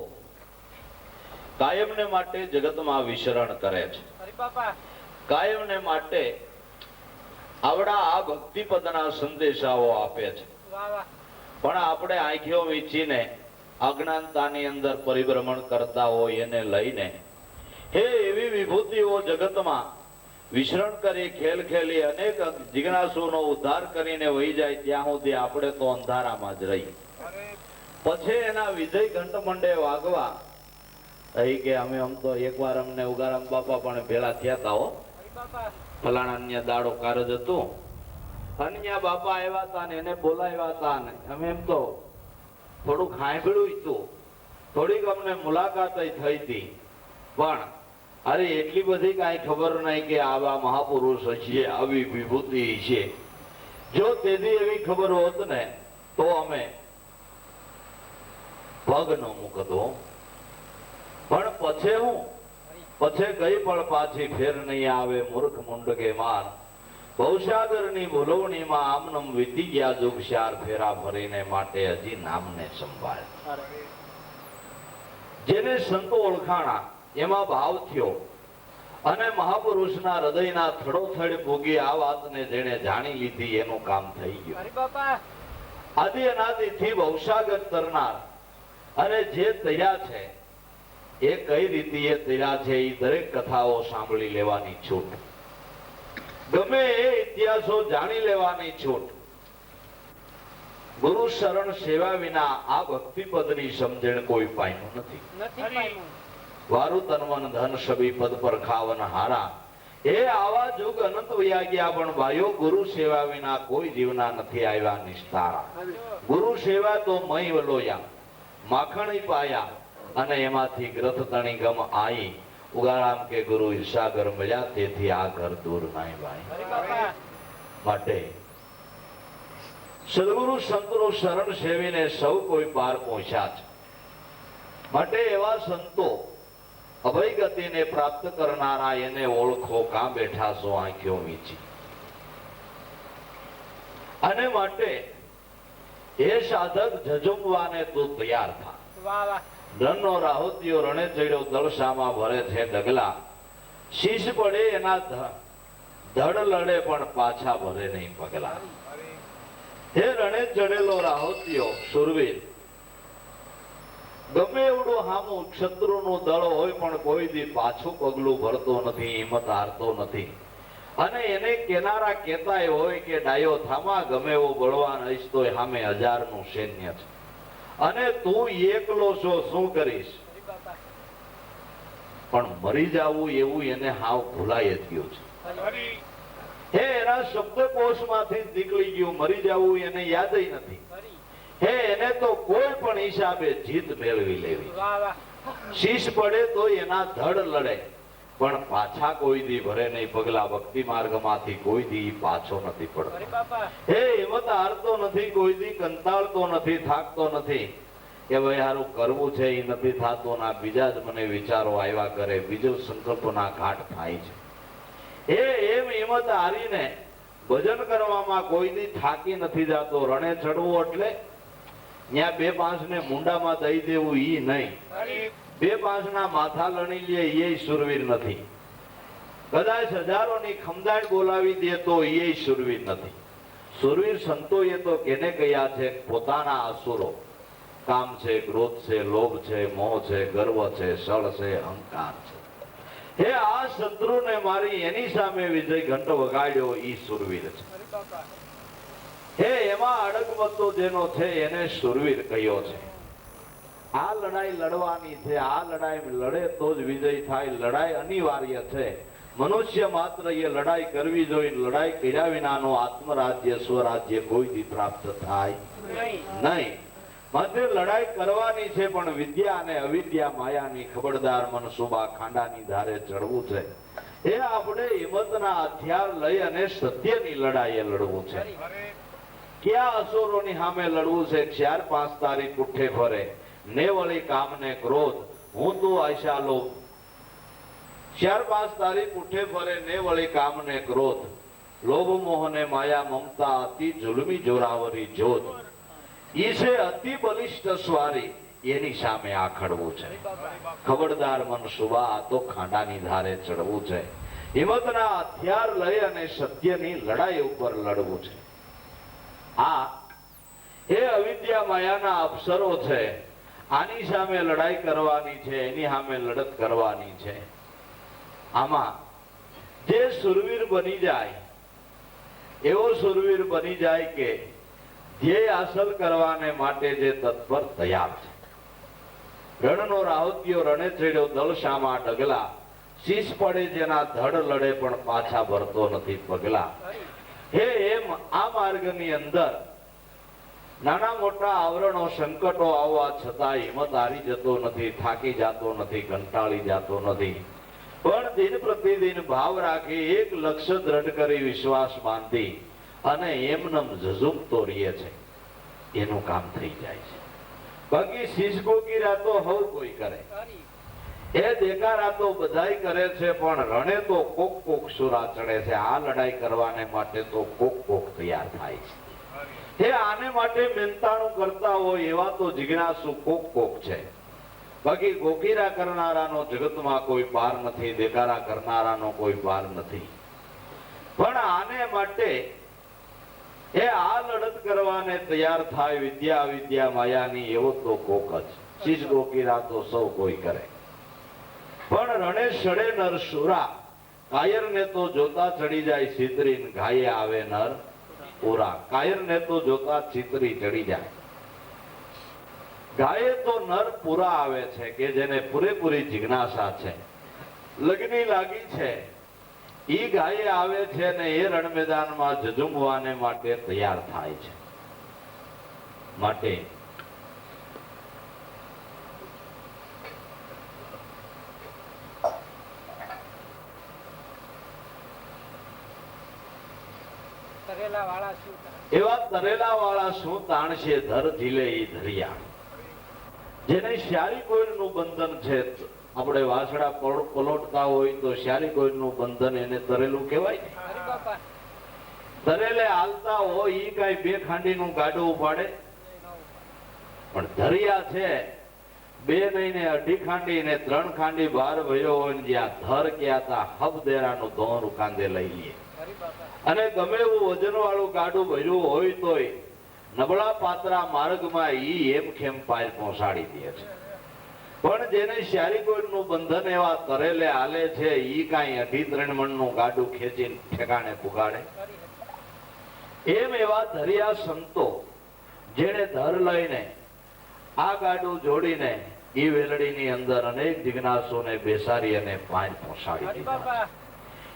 કાયમને માટે જગતમાં વિચરણ કરે છે. કાયમને માટે આવડા આ ભક્તિપદના સંદેશાઓ આપે છે. પણ આપણે આંખો વીંચીને અજ્ઞાનતાની અંદર પરિભ્રમણ કરતા હોય એને લઈને હે એવી વિભૂતિઓ જગતમાં વિચરણ કરી ખેલ ખેલી અનેક જિજ્ઞાસુનો ઉદ્ધાર કરીને વહી જાય ત્યાં સુધી આપણે તો અંધારામાં જ રહી. પછી એના વિજય ઘંટ મંડે વાગવા અહીં કે અમે આમ તો એકવાર અમને ઉગારામ બાપા પણ ભેળા થયા હતા હો, ફલાણા અન્ય દાડો કારજ હતું, અન્ય બાપા આવ્યા હતા ને એને બોલાવ્યા હતા ને અમે એમ તો થોડુંક સાંભળ્યું હતું, થોડીક અમને મુલાકાત થઈ હતી, પણ અરે એટલી બધી કઈ ખબર નહીં કે આવા મહાપુરુષ છે, આવી વિભૂતિ છે. જો તેથી એવી ખબર હોત ને તો અમે પગ ન મૂકતો. પણ પછી હું પછી કઈ પણ પાછી ફેર નહીં આવે મૂર્ખ મુંડકે માર, ભવસાગરની ભૂલવણીમાં આમનમ વીતી ગયા જુગ ચાર ફેરા ફરીને માટે હજી નામને સંભાળ. જેને સંતો ઓળખાણા એમાં ભાવ થયો અને મહાપુરુષના હૃદયના થડોથડ ભોગી આ વાતને જેને જાણી લીધી એનું કામ થઈ ગયું. આદિ અનાદિથી ભવસાગર તરનાર અને જે તર્યા છે એ કઈ રીતે એ તર્યા છે એ દરેક કથાઓ સાંભળી લેવાની છૂટ, ગમે એ ઇતિહાસો જાણી લેવાની છૂટ. ગુરુ શરણ સેવા વિના આ ભક્તિપદની સમજણ કોઈ પામ્યું નથી. વારુ તનવન ધન સભી પદ પર ખાવન હારા, એ આવા જુગ અનંત વયા ગયા પણ ભાઈઓ ગુરુ સેવા વિના કોઈ જીવના નથી આવ્યા નિસ્તારા. ગુરુ સેવા તો મય વલોયા માખણી પાયા અને એમાંથી ગ્રથ તણી ગમ આઈ, ઉગારામ કે ગુરુ ઈર્ષાગર મળ્યા તેથી આ ઘર દૂર નાય ભાઈ. માટે સદગુરુ સંતનું શરણ સેવીને સૌ કોઈ પાર પહોંચ્યા છે. માટે એવા સંતો અભય ગતિને પ્રાપ્ત કરનારા એને ઓળખો, કાં બેઠા છો આંખો વીંચી. અને માટે એ સાધક જજુમવાને તું તૈયાર થા. રણનો રાહોતિયો રણે ચડ્યો દળસામાં ભરે છે ડગલા, શીશ પડે એના ધડ લડે પણ પાછા ભરે નહીં પગલા. હે રણે ચડેલો રાહોતિયો સુરવીર, ગમે એવડું હામું શત્રુનું દળ હોય પણ કોઈ દી પાછું પગલું ભરતો નથી, હિંમત હારતો નથી. અને એને કેનારા કેતાય હોય કે ડાયો થામા, ગમે એવો બળવાન હઈશ તોય સામે હજારનું સૈન્ય છે અને તું એકલો છો શું કરીશ. પણ મરી જવું એવું એને હાવ ભૂલાય જ ગયું છે. હે એના શબ્દકોશમાંથી નીકળી ગયું, મરી જવું એને યાદ નથી. હે એને તો કોઈ પણ હિસાબે જીત મેળવી લેવી. શીશ પડે તો એના ધડ લડે પણ પાછા કોઈ દી ભરે નહીં પગલા. ભક્તિ માર્ગમાંથી કોઈ દી પાછો નથી પડતો. હે હિંમત હારતો નથી, કોઈ દી કંટાળતો નથી, થાકતો નથી કે ભાઈ હારું કરવું છે એ નથી થતું ના બીજા જ મને વિચારો આવ્યા કરે, બીજો સંકલ્પના ઘાટ થાય છે. એમ હિંમત હારીને ભજન કરવામાં કોઈ દી થાકી નથી જતો. રણે ચડવું એટલે ત્યાં બે પાંચ ને મુંડામાં દઈ દેવું ઈ નહીં, બે પાંચ ના માથા લણી લે એ સુરવીર નથી. કદાચ હજારોની ખમદાડ બોલાવી દે તો એ સુરવીર નથી. સુરવીર સંતો એ તો કેને કયા છે, પોતાના અસુરો કામ છે, ક્રોધ છે, લોભ છે, મોહ છે, ગર્વ છે, સળ છે, અહંકાર છે. હે આ શત્રુને મારી એની સામે વિજય ઘંટ વગાડ્યો ઈ સુરવીર છે. હે એમાં અડગમતો જેનો છે એને સુરવીર કહ્યો છે. આ લડાઈ લડવાની છે, આ લડાઈ લડે તો જ વિજય થાય. લડાઈ અનિવાર્ય છે. મનુષ્ય માત્ર એ લડાઈ કરવી જોઈએ. લડાઈ કર્યા વિનાનો આત્મરાજ્ય સ્વરાજ્ય કોઈ દી પ્રાપ્ત થાય નહીં. માટે લડાઈ કરવાની છે પણ વિદ્યા અને અવિદ્યા માયાની ખબરદાર મનસુબા ખાંડાની ધારે ચડવું છે. એ આપણે હિંમતના હથિયાર લઈ અને સત્યની લડાઈએ લડવું છે. ક્યાં અસુરોની સામે લડવું છે? 4-5 તારીખ ઉઠે ફરે ને વળી કામ ને ક્રોધ, હું તો આશા લોભ. 4-5 તારીખ ઉઠે ફરે ને વળી કામ ને ક્રોધ, લોભ મોહ ને માયા મમતા અતિ જુલમી જોરાવરી જોત. ઈસે અતિ બલિષ્ઠ સ્વારી એની સામે આખડવું છે. ખબરદાર મન સુબા, આ તો ખાંડાની ધારે ચડવું છે. હિંમતના હથિયાર લઈ અને સત્યની લડાઈ ઉપર લડવું છે. આ એ અવિદ્યા માયાના અવસરો છે. આની સામે લડાઈ કરવાની છે, એની સામે લડત કરવાની છે. આમાં જે સુરવીર બની જાય, એવો સુરવીર બની જાય કે ધ્યેય હાંસલ કરવાને માટે જે તત્પર તૈયાર છે. રણનો રાહુત્યો રણે ચડ્યો દળ શામા ડગલા, શીશ પડે જેના ધડ લડે પણ પાછા ભરતો નથી પગલા. હે એમ આ માર્ગની અંદર નાના મોટા આવરણો સંકટો આવવા છતાં હિંમત હારી જતો નથી, થાકી જતો નથી, કંટાળી જતો નથી. પણ દિન પ્રતિદિન ભાવ રાખી, એક લક્ષ્ય દ્રઢ કરી, વિશ્વાસ બાંધી અને એમનેમ ઝઝૂમતો રહે છે. એનું કામ થઈ જાય છે. બાકી શીશ ગોગીરા તો હવ કોઈ કરે, એ દેખારા તો બધાય કરે છે, પણ રણે તો કોક કોક સુરા ચડે છે. આ લડાઈ કરવાને માટે તો કોક કોક તૈયાર થાય છે. એ આને માટે મહેનતાણું કરતા હોય એવા તો જિજ્ઞાસુ કોક કોક છે. બાકી ગોકીરા કરનારાનો જગતમાં કોઈ પાર નથી, દેખારા કરનારાનો કોઈ પાર નથી. પણ આને માટે એ આ લડત કરવાને તૈયાર થાય, વિદ્યા અવિદ્યા માયાની, એવો તો કોક જ. શીશ ગોકીરા તો સૌ કોઈ કરે. પણ રણે સડે નર સુરા, કાયર ને તો જોતા ચડી જાય છિતરી, ઘાયે આવે નર પૂરા. કાયર ને તો જોતા છિતરી ચડી જાય. ગાયે તો નર પૂરા આવે છે કે જેને પૂરેપૂરી જિજ્ઞાસા છે, લગ્ની લાગી છે. ઈ ગાયે આવે છે ને એ રણ મેદાનમાં ઝઝૂમવાને માટે તૈયાર થાય છે. માટે એવા તરેલા વાળા શું તાણશે, ધર ઝીલે ઈ ધરિયા. જેને શ્યારી કોઈનું બંધન છે, આપણે વાસડા પલોટતા હોય તો શ્યારી કોઈનું બંધન એને તરેલું કહેવાય ને. તરેલે હાલતા હોય ઈ કઈ બે ખાંડીનું ગાડું ઉપાડે, પણ ધરિયા છે બે નહીં ને અઢી ખાંડી ને 3 ખાંડી બહાર ભયો હોય ને જ્યાં ધર ક્યાં તા હબ દેરાનું ધોર કાંદે લઈ લે. અને ગમે એવું વજન વાળું ગાડું ભર્યું હોય તોય નબળા પાતરા માર્ગમાં ઈ એમ ખેમ પાર પહોંચાડી દે છે. પણ જેને શ્યારીકોઈનું બંધન એવા તરેલે હાલે છે, ઈ કાંઈ 2.5-3 મણનું ગાડું ખેંચીને ઠેકાણે પુગાડે. એમ એવા ધરિયા સંતો જેને ધર લઈને આ ગાડું જોડીને ઈ વેલડીની અંદર અનેક જિજ્ઞાસોને બેસાડી અને પાર પહોંચાડી દીધા.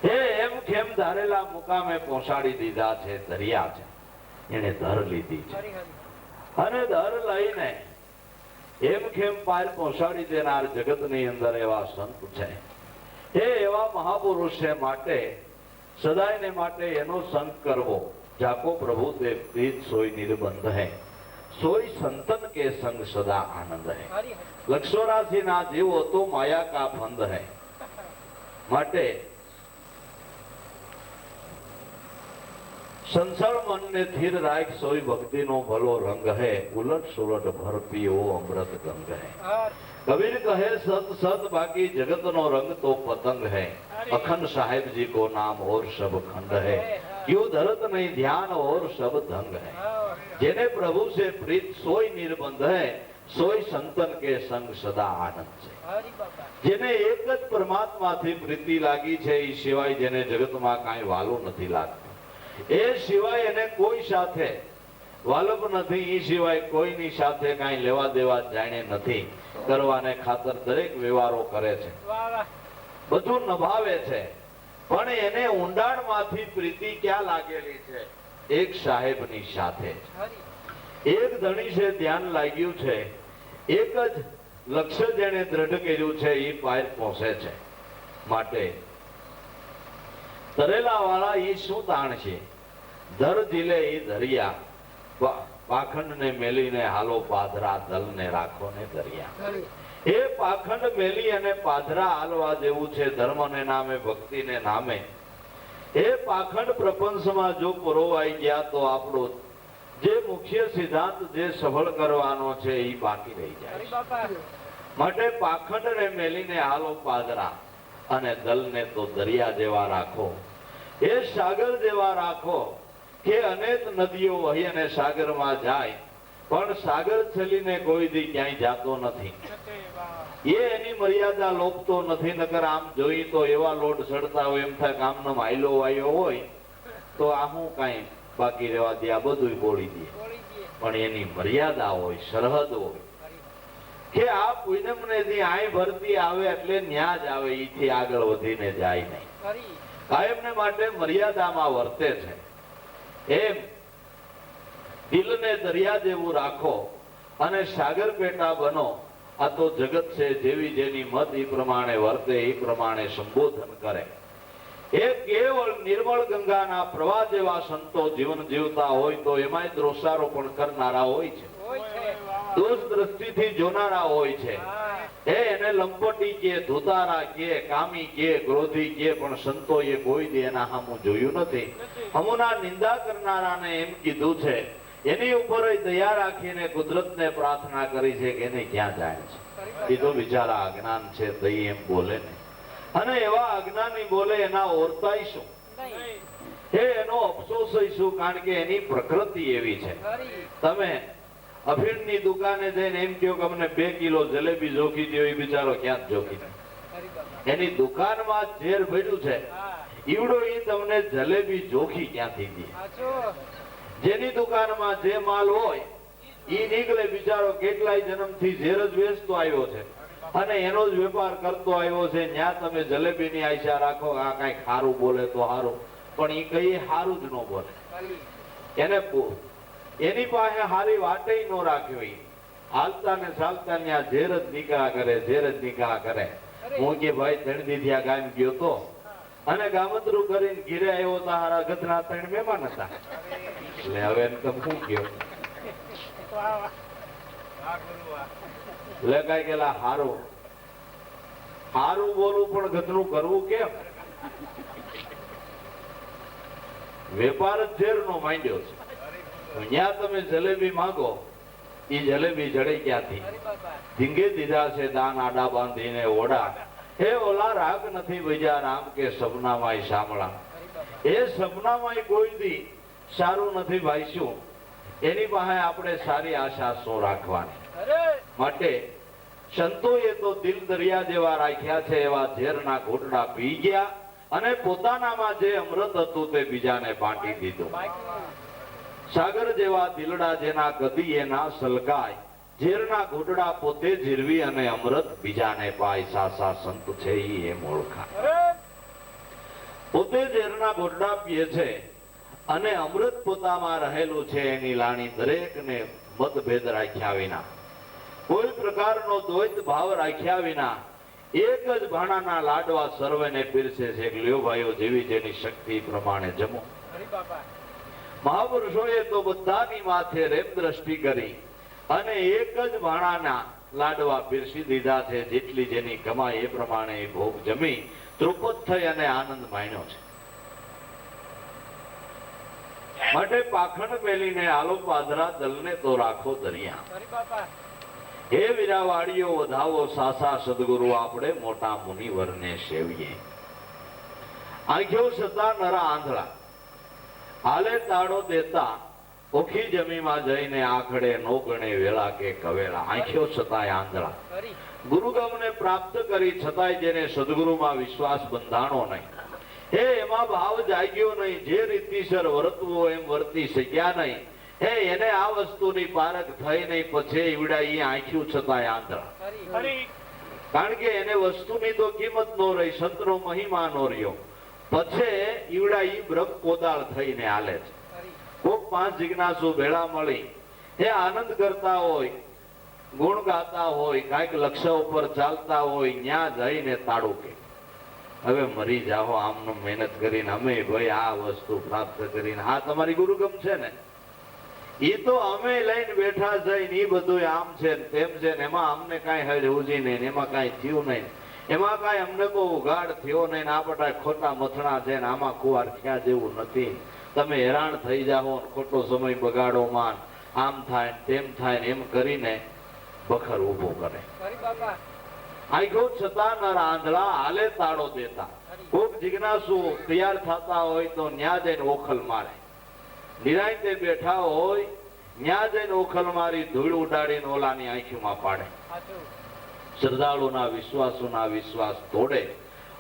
હે એમ ખેમ ધારેલા મુકામે પહોંચાડી દીધા છે. ધરિયા છે એને ધર લીધી છે, અને ધર લઈને એમ ખેમ પાર પહોંચાડી દેનાર જગતની અંદર એવા સંત છે. એ એવા મહાપુરુષ છે. માટે સદાયને માટે એનો સંગ કરવો. જાકો પ્રભુ તે પ્રીત સોય નિર્બંધ હૈ, સોય સંતન કે સંગ સદા આનંદ હૈ. લક્ષોરાશી ના જીવો તો માયા કા ફંદ હૈ. માટે સંસાર મનને સ્થિર રાખ, સોય ભક્તિનો ભલો રંગ હે. ઉલટ સુલટ ભર પીવો અમૃત ગંગ હે. કબીર કહે સત સત બાકી જગતનો રંગ તો પતંગ હે. અખંડ સાહેબજી કો નામ और सब खंड है. क्यों धरत नहीं ध्यान और सब दंग है. જેને પ્રભુ से प्रीत सोय निर्बंध है, सोय संतन के संग सदा आनंद છે. જેને એક જ પરમાત્માથી પ્રીતિ લાગી છે, એ સિવાય જેને જગતમાં કાંઈ વાલું નથી લાગતું, એ સિવાય એને કોઈ સાથે વાલપ નથી, એ સિવાય કોઈની સાથે કાંઈ લેવા દેવા જાણે નથી. કરવાને ખાતર દરેક વ્યવહારો કરે છે, બધું નભાવે છે. પણ એને ઊંડાણમાંથી પ્રીતિ ક્યાં લાગેલી છે? એક સાહેબની સાથે, એક ધણી છે ધ્યાન લાગ્યું છે, એક જ લક્ષ્ય જેને દ્રઢ કર્યું છે, એ પાર પહોંચે છે. માટે તરેલા વાળા ઈ શું તાણ છે? ધર ઝીલે ઈ ધરિયા, પાખંડ ને મેલીને હાલો પાધરા, દલ ને રાખો ને દરિયા. એ પાખંડ મેલી અને પાધરા હાલવા જેવું છે. ધર્મ ને નામે, ભક્તિ ને નામે એ પાખંડ પ્રપંચમાં જો પરોવાઈ ગયા તો આપણું જે મુખ્ય સિદ્ધાંત જે સફળ કરવાનો છે એ બાકી રહી જાય છે. માટે પાખંડને મેલીને હાલો પાદરા, અને દલને તો દરિયા જેવા રાખો. એ સાગર જેવા રાખો કે અનેક નદીઓ વહી અને સાગરમાં જાય, પણ સાગર છેલીને કોઈ દી ક્યાંય જાતો નથી. એ એની મર્યાદા લોપતો નથી. નકર આમ જોઈ તો એવા લોટ સડતા હોય, એમ થાય કામનો માયલો વાયો હોય તો આ હું કાંઈ બાકી રહેવા દે, આ બધું બોળી દે. પણ એની મર્યાદા હોય, સરહદ હોય કે આ પૂનમ ને દી આય ભરતી આવે એટલે ન્યા જ આવે, ઈથી આગળ વધીને જાય નહીં. કાયમને માટે મર્યાદામાં વર્તે છે. એમ દિલને દરિયા જેવું રાખો અને સાગર પેટા બનો. આ તો જગત છે, જેવી જેની મત એ પ્રમાણે વર્તે, એ પ્રમાણે સંબોધન કરે. એ કેવળ નિર્મળ ગંગાના પ્રવાહ જેવા સંતો જીવન જીવતા હોય તો એમાંય દોષારોપણ કરનારા હોય છે, દોષ દ્રષ્ટિથી જોનારા હોય છે. એને લંપટી કે, ધોતારા કે, કામી કે, ક્રોધી કે, પણ સંતોએ કોઈ દી એના સામું જોયું નથી. અમુના નિંદા કરનારાને એમ કીધું છે, એની ઉપર દયા રાખીને કુદરતને પ્રાર્થના કરી છે કે એને ક્યાં જાય છે. એ તો બિચારા અજ્ઞાન છે, તઈ એમ બોલે ને. અને એવા અજ્ઞાની બોલે એના ઓરતાય શું, એનો અફસોસ શું, કારણ કે એની પ્રકૃતિ એવી છે. તમે અફીણની દુકાને જઈને એમ કહો કે અમને 2 કિલો જલેબી જોખી દો, એ બિચારો ક્યાં જોખી દે. એની દુકાનમાં ઝેર ભર્યું છે, ઈવડો ઈ તમને જલેબી જોખી ક્યાંથી દે. જેની દુકાનમાં જે માલ હોય ઈ નીકળે, બિચારો કેટલાય જન્મથી ઝેર જ વેચતો આવ્યો છે અને એનો જ વેપાર કરતો આવ્યો છે. ત્યાં તમે જલેબીની આશા રાખો આ કઈ ખારું બોલે તો સારું, પણ ઈ કઈ સારું જ ન બોલે. એને એની પાસે હારી વાટે ન રાખ્યો. ઈ હાલતા ને ચાલતા ત્યાં ઝેર જ નીકળ્યા કરે, ઝેર જ નીકળ્યા કરે. હું કે ભાઈ 3 દી થી આ ગામ ગયો તો અને ગામતરું કરીને ઘીરે આવ્યો તો હારા ગધના 3 મહેમાન હતા. એટલે હવે એને તમે શું કયો? એટલે કઈ ગયેલા હારું હારું બોલવું પણ ગધનું કરવું કેમ? વેપાર જ ઝેર નો માંડ્યો છે. ત્યાં તમે જલેબી માંગો, ઈ જલેબી જડે ક્યાંથી? ધીંગે દીધા છે દાન આડા બાંધીને ઓડા. હે ઓલા રાગ નથી બજા રામ કે સપનામાંય સાંભળા. એ સપનામાંય કોઈ દી સારું નથી ભાઈ. શું એની પાસે આપણે સારી આશા શું રાખવાની? માટે સંતોએ તો દિલ દરિયા જેવા રાખ્યા છે. એવા ઝેરના ઘૂંટડા પી ગયા અને પોતાનામાં જે અમૃત હતું તે બીજાને બાંટી દીધું. સાગર જેવા દિલડા જેના કદી એ ના સલકાય, ઝેરના ઘૂંટડા પોતે ઝીરવી અને અમૃત બીજાને પાય. સાસા સંત છે ઈ એમ ઓળખાય. પોતે ઝેરના ઘૂંટડા પીએ છે અને અમૃત પોતામાં રહેલું છે. એની લાણી દરેકને મતભેદ રાખ્યા વિના, કોઈ પ્રકારનો દ્વૈત ભાવ રાખ્યા વિના એક જ ભાણાના લાડવા સર્વેને પીરસે છે. લ્યો ભાઈઓ, જેવી જેની શક્તિ પ્રમાણે જમો. મહાપુરુષોએ તો બધાની માથે રેમ દ્રષ્ટિ કરી અને એક જ ભાણાના લાડવા પીરસી દીધા છે. જેટલી જેની કમાઈ એ પ્રમાણે ભોગ જમી તૃપ્ત થઈ અને આનંદ માણ્યો છે. માટે પાખંડ મેલીને આલો પાદરા, દલને તો રાખો દરિયા. હે વીરાવાડીઓ વધાવો સાસા સદગુરુ, આપણે મોટા મુનિવરને સેવીએ. આંખ્યો છતાં નરા આંધળા, હાલે તાળો દેતા ઓખી જમીમાં જઈને આખડે નો ગણે વેળા કે કવેળા. આંખ્યો છતાંય આંધળા, ગુરુગમને પ્રાપ્ત કરી છતાંય જેને સદગુરુમાં વિશ્વાસ બંધાણો નહીં, હે એમાં ભાવ જાગ્યો નહીં, જે રીતિસર વર્તવો એમ વર્તી શક્યા નહીં, હે એને આ વસ્તુની પારખ થઈ નહીં, પછી ઈવડા ઈ આંખ્યું છતાંય આંધળા. કારણ કે એને વસ્તુની તો કિંમત નો રહી, સંતનો મહિમા નો રહ્યો. પછી ઈવડા ઈ બ્રહ્મ કોદાળ થઈને હાલે છે. કોક 5 જિજ્ઞાસુ ભેળા મળી એ આનંદ કરતા હોય, ગુણ ગાતા હોય, કાંઈક લક્ષ્ય ઉપર ચાલતા હોય, ન્યા જઈને તાળું કે હવે મરી જાઓ આમનો મહેનત કરીને અમે ભાઈ આ વસ્તુ પ્રાપ્ત કરીને. આ તમારી ગુરુગમ છે ને, એ તો અમે લઈને બેઠા જઈને એ બધું આમ છે તેમ છે ને, એમાં અમને કાંઈ હજ ઉજી નહીં, એમાં કાંઈ થયું નહીં, એમાં કાંઈ અમને કોઈ ઉગાડ થયો નહીં, આ બધા ખોટા મથણા છે ને આમાં કુવાર થયા જેવું નથી. તમે હેરાન થઈ જાઓ ને ખોટો સમય બગાડો માન આમ થાય ને તેમ થાય ને એમ કરીને બખર ઊભો કરે. આંખો છતાં ન રાંધડા હાલે તાળો દેતા. કોક જિજ્ઞાસુ તૈયાર થતા હોય તો ન્યા જઈને ઓખલ મારે. નિરાંતે બેઠા હોય ન્યા જઈને ઓખલ મારી ધૂળ ઉડાડીને ઓલાની આંખીમાં પાડે. શ્રદ્ધાળુના વિશ્વાસુના વિશ્વાસ તોડે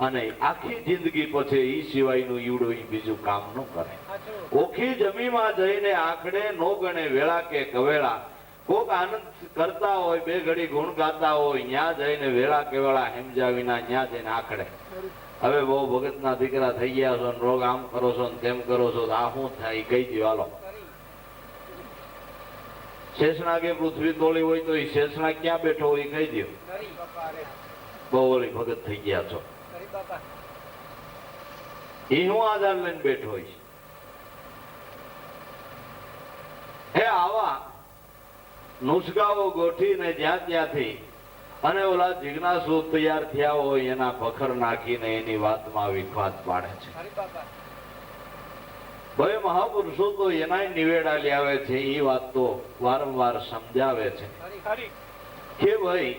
અને આખી જિંદગી પછી ઈ સિવાયનું ઈવડું ઈ બીજું કામ ન કરે. ઓખી જમીમાં જઈને આખડે નો ગણે વેળા કે કવેળા. કોક આનંદ કરતા હોય બે ઘડી ગુણ ગાતા હોય ન્યા જઈને વેળા કેવળા હેમજા વિના ન્યા જઈને આખડે. હવે બહુ ભગતના દીકરા થઈ ગયા છો ને રોગ આમ કરો છો ને તેમ કરો છો આ શું થાય કહી દો હાલો. શેષનાગે પૃથ્વી તોડી હોય તો એ શેષનાગ ક્યાં બેઠો હોય કહી દો. બહુ ઓલી ભગત થઈ ગયા છો એ હું આધાર લઈને બેઠો હોય. હે આવા નુસ્ખાઓ ગોઠીને જ્યાં ત્યાંથી અને ઓલા જિજ્ઞાસુ તૈયાર થયા હોય એના ભખર નાખીને એની વાતમાં વિખવાદ પાડે છે. ભાઈ મહાપુરુષો તો એનાય નિવેડા લાવે છે. એ વાત તો વારંવાર સમજાવે છે કે ભાઈ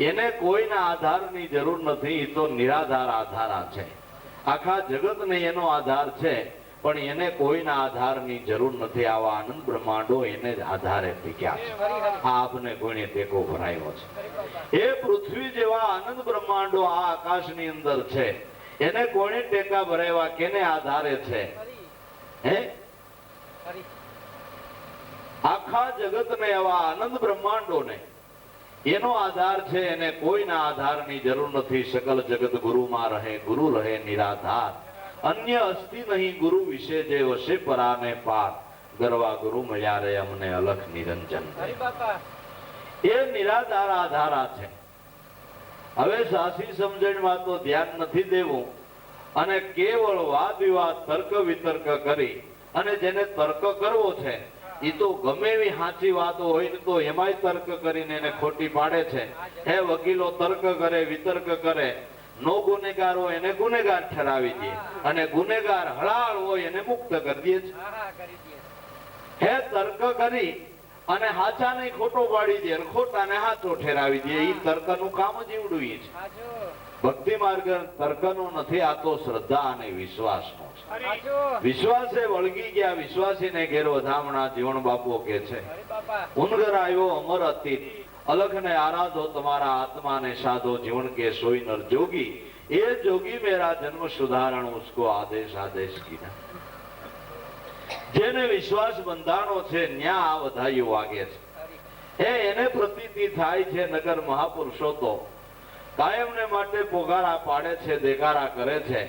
એને કોઈના આધારની જરૂર નથી. એ તો નિરાધાર આધાર છે. આખા જગતને એનો આધાર છે પણ એને કોઈના આધારની જરૂર નથી. આવા આનંદ બ્રહ્માંડો એને જ આધારે ટીક્યા છે. આ આપને કોઈને ટેકો ભરાયો છે. એ પૃથ્વી જેવા આનંદ બ્રહ્માંડો આ આકાશની અંદર છે એને કોણે ટેકા ભરાવ્યા કેને આધારે છે? હે આખા જગતને એવા આનંદ બ્રહ્માંડોને એનો આધાર છે. એને કોઈના આધારની જરૂર નથી. સકલ જગત ગુરુમાં રહે, ગુરુ રહે નિરાધાર. અન્ય અસ્તિ નહીં ગુરુ વિશે જે વશે પરાને પાર. ગરવા ગુરુ મળ્યા રે અમને અલખ નિરંજન. એ નિરાધાર આધારા છે. હવે સાસી સમજણમાં તો ધ્યાન નથી દેવું અને કેવળ વાદ વિવાદ તર્ક વિતર્ક કરી અને જેને તર્ક કરવો છે એ તો ગમે એવી સાચી વાતો હોય તો એમાંય તર્ક કરીને એને ખોટી પાડે છે. હે વકીલો તર્ક કરે વિતર્ક કરે. નો ગુનેગાર હોય એને ગુનેગાર ઠરાવી દે અને ગુનેગાર હળાળ હોય એને મુક્ત કરી દે છે. હે તર્ક કરી અને હાચાને ખોટો પાડી દે અને ખોટાને હાચો ઠેરાવી દે. એ તર્કનું કામ જ એવડું છે. ભક્તિ માર્ગ તર્કનો નથી. આ તો શ્રદ્ધા અને વિશ્વાસનો છે. વિશ્વાસે વળગી ગયા વિશ્વાસીને ઘેર વધામણા જીવન બાપુ કે છે. ઉનગર આવ્યો અમર અતીત અલખને આરાધો તમારા આત્માને સાધો જીવન કે સોઈ નર જોગી. એ જોગી મેરા જન્મ સુધારણ ઉસકો આદેશ આદેશ કીધા. જેને વિશ્વાસ બંધાણો છે ન્યા આ વધાઈઓ વાગે છે. એને પ્રતીતિ થાય છે. નગર મહાપુરુષો તો કાયમને માટે પોગારા પાડે છે, દેખારા કરે છે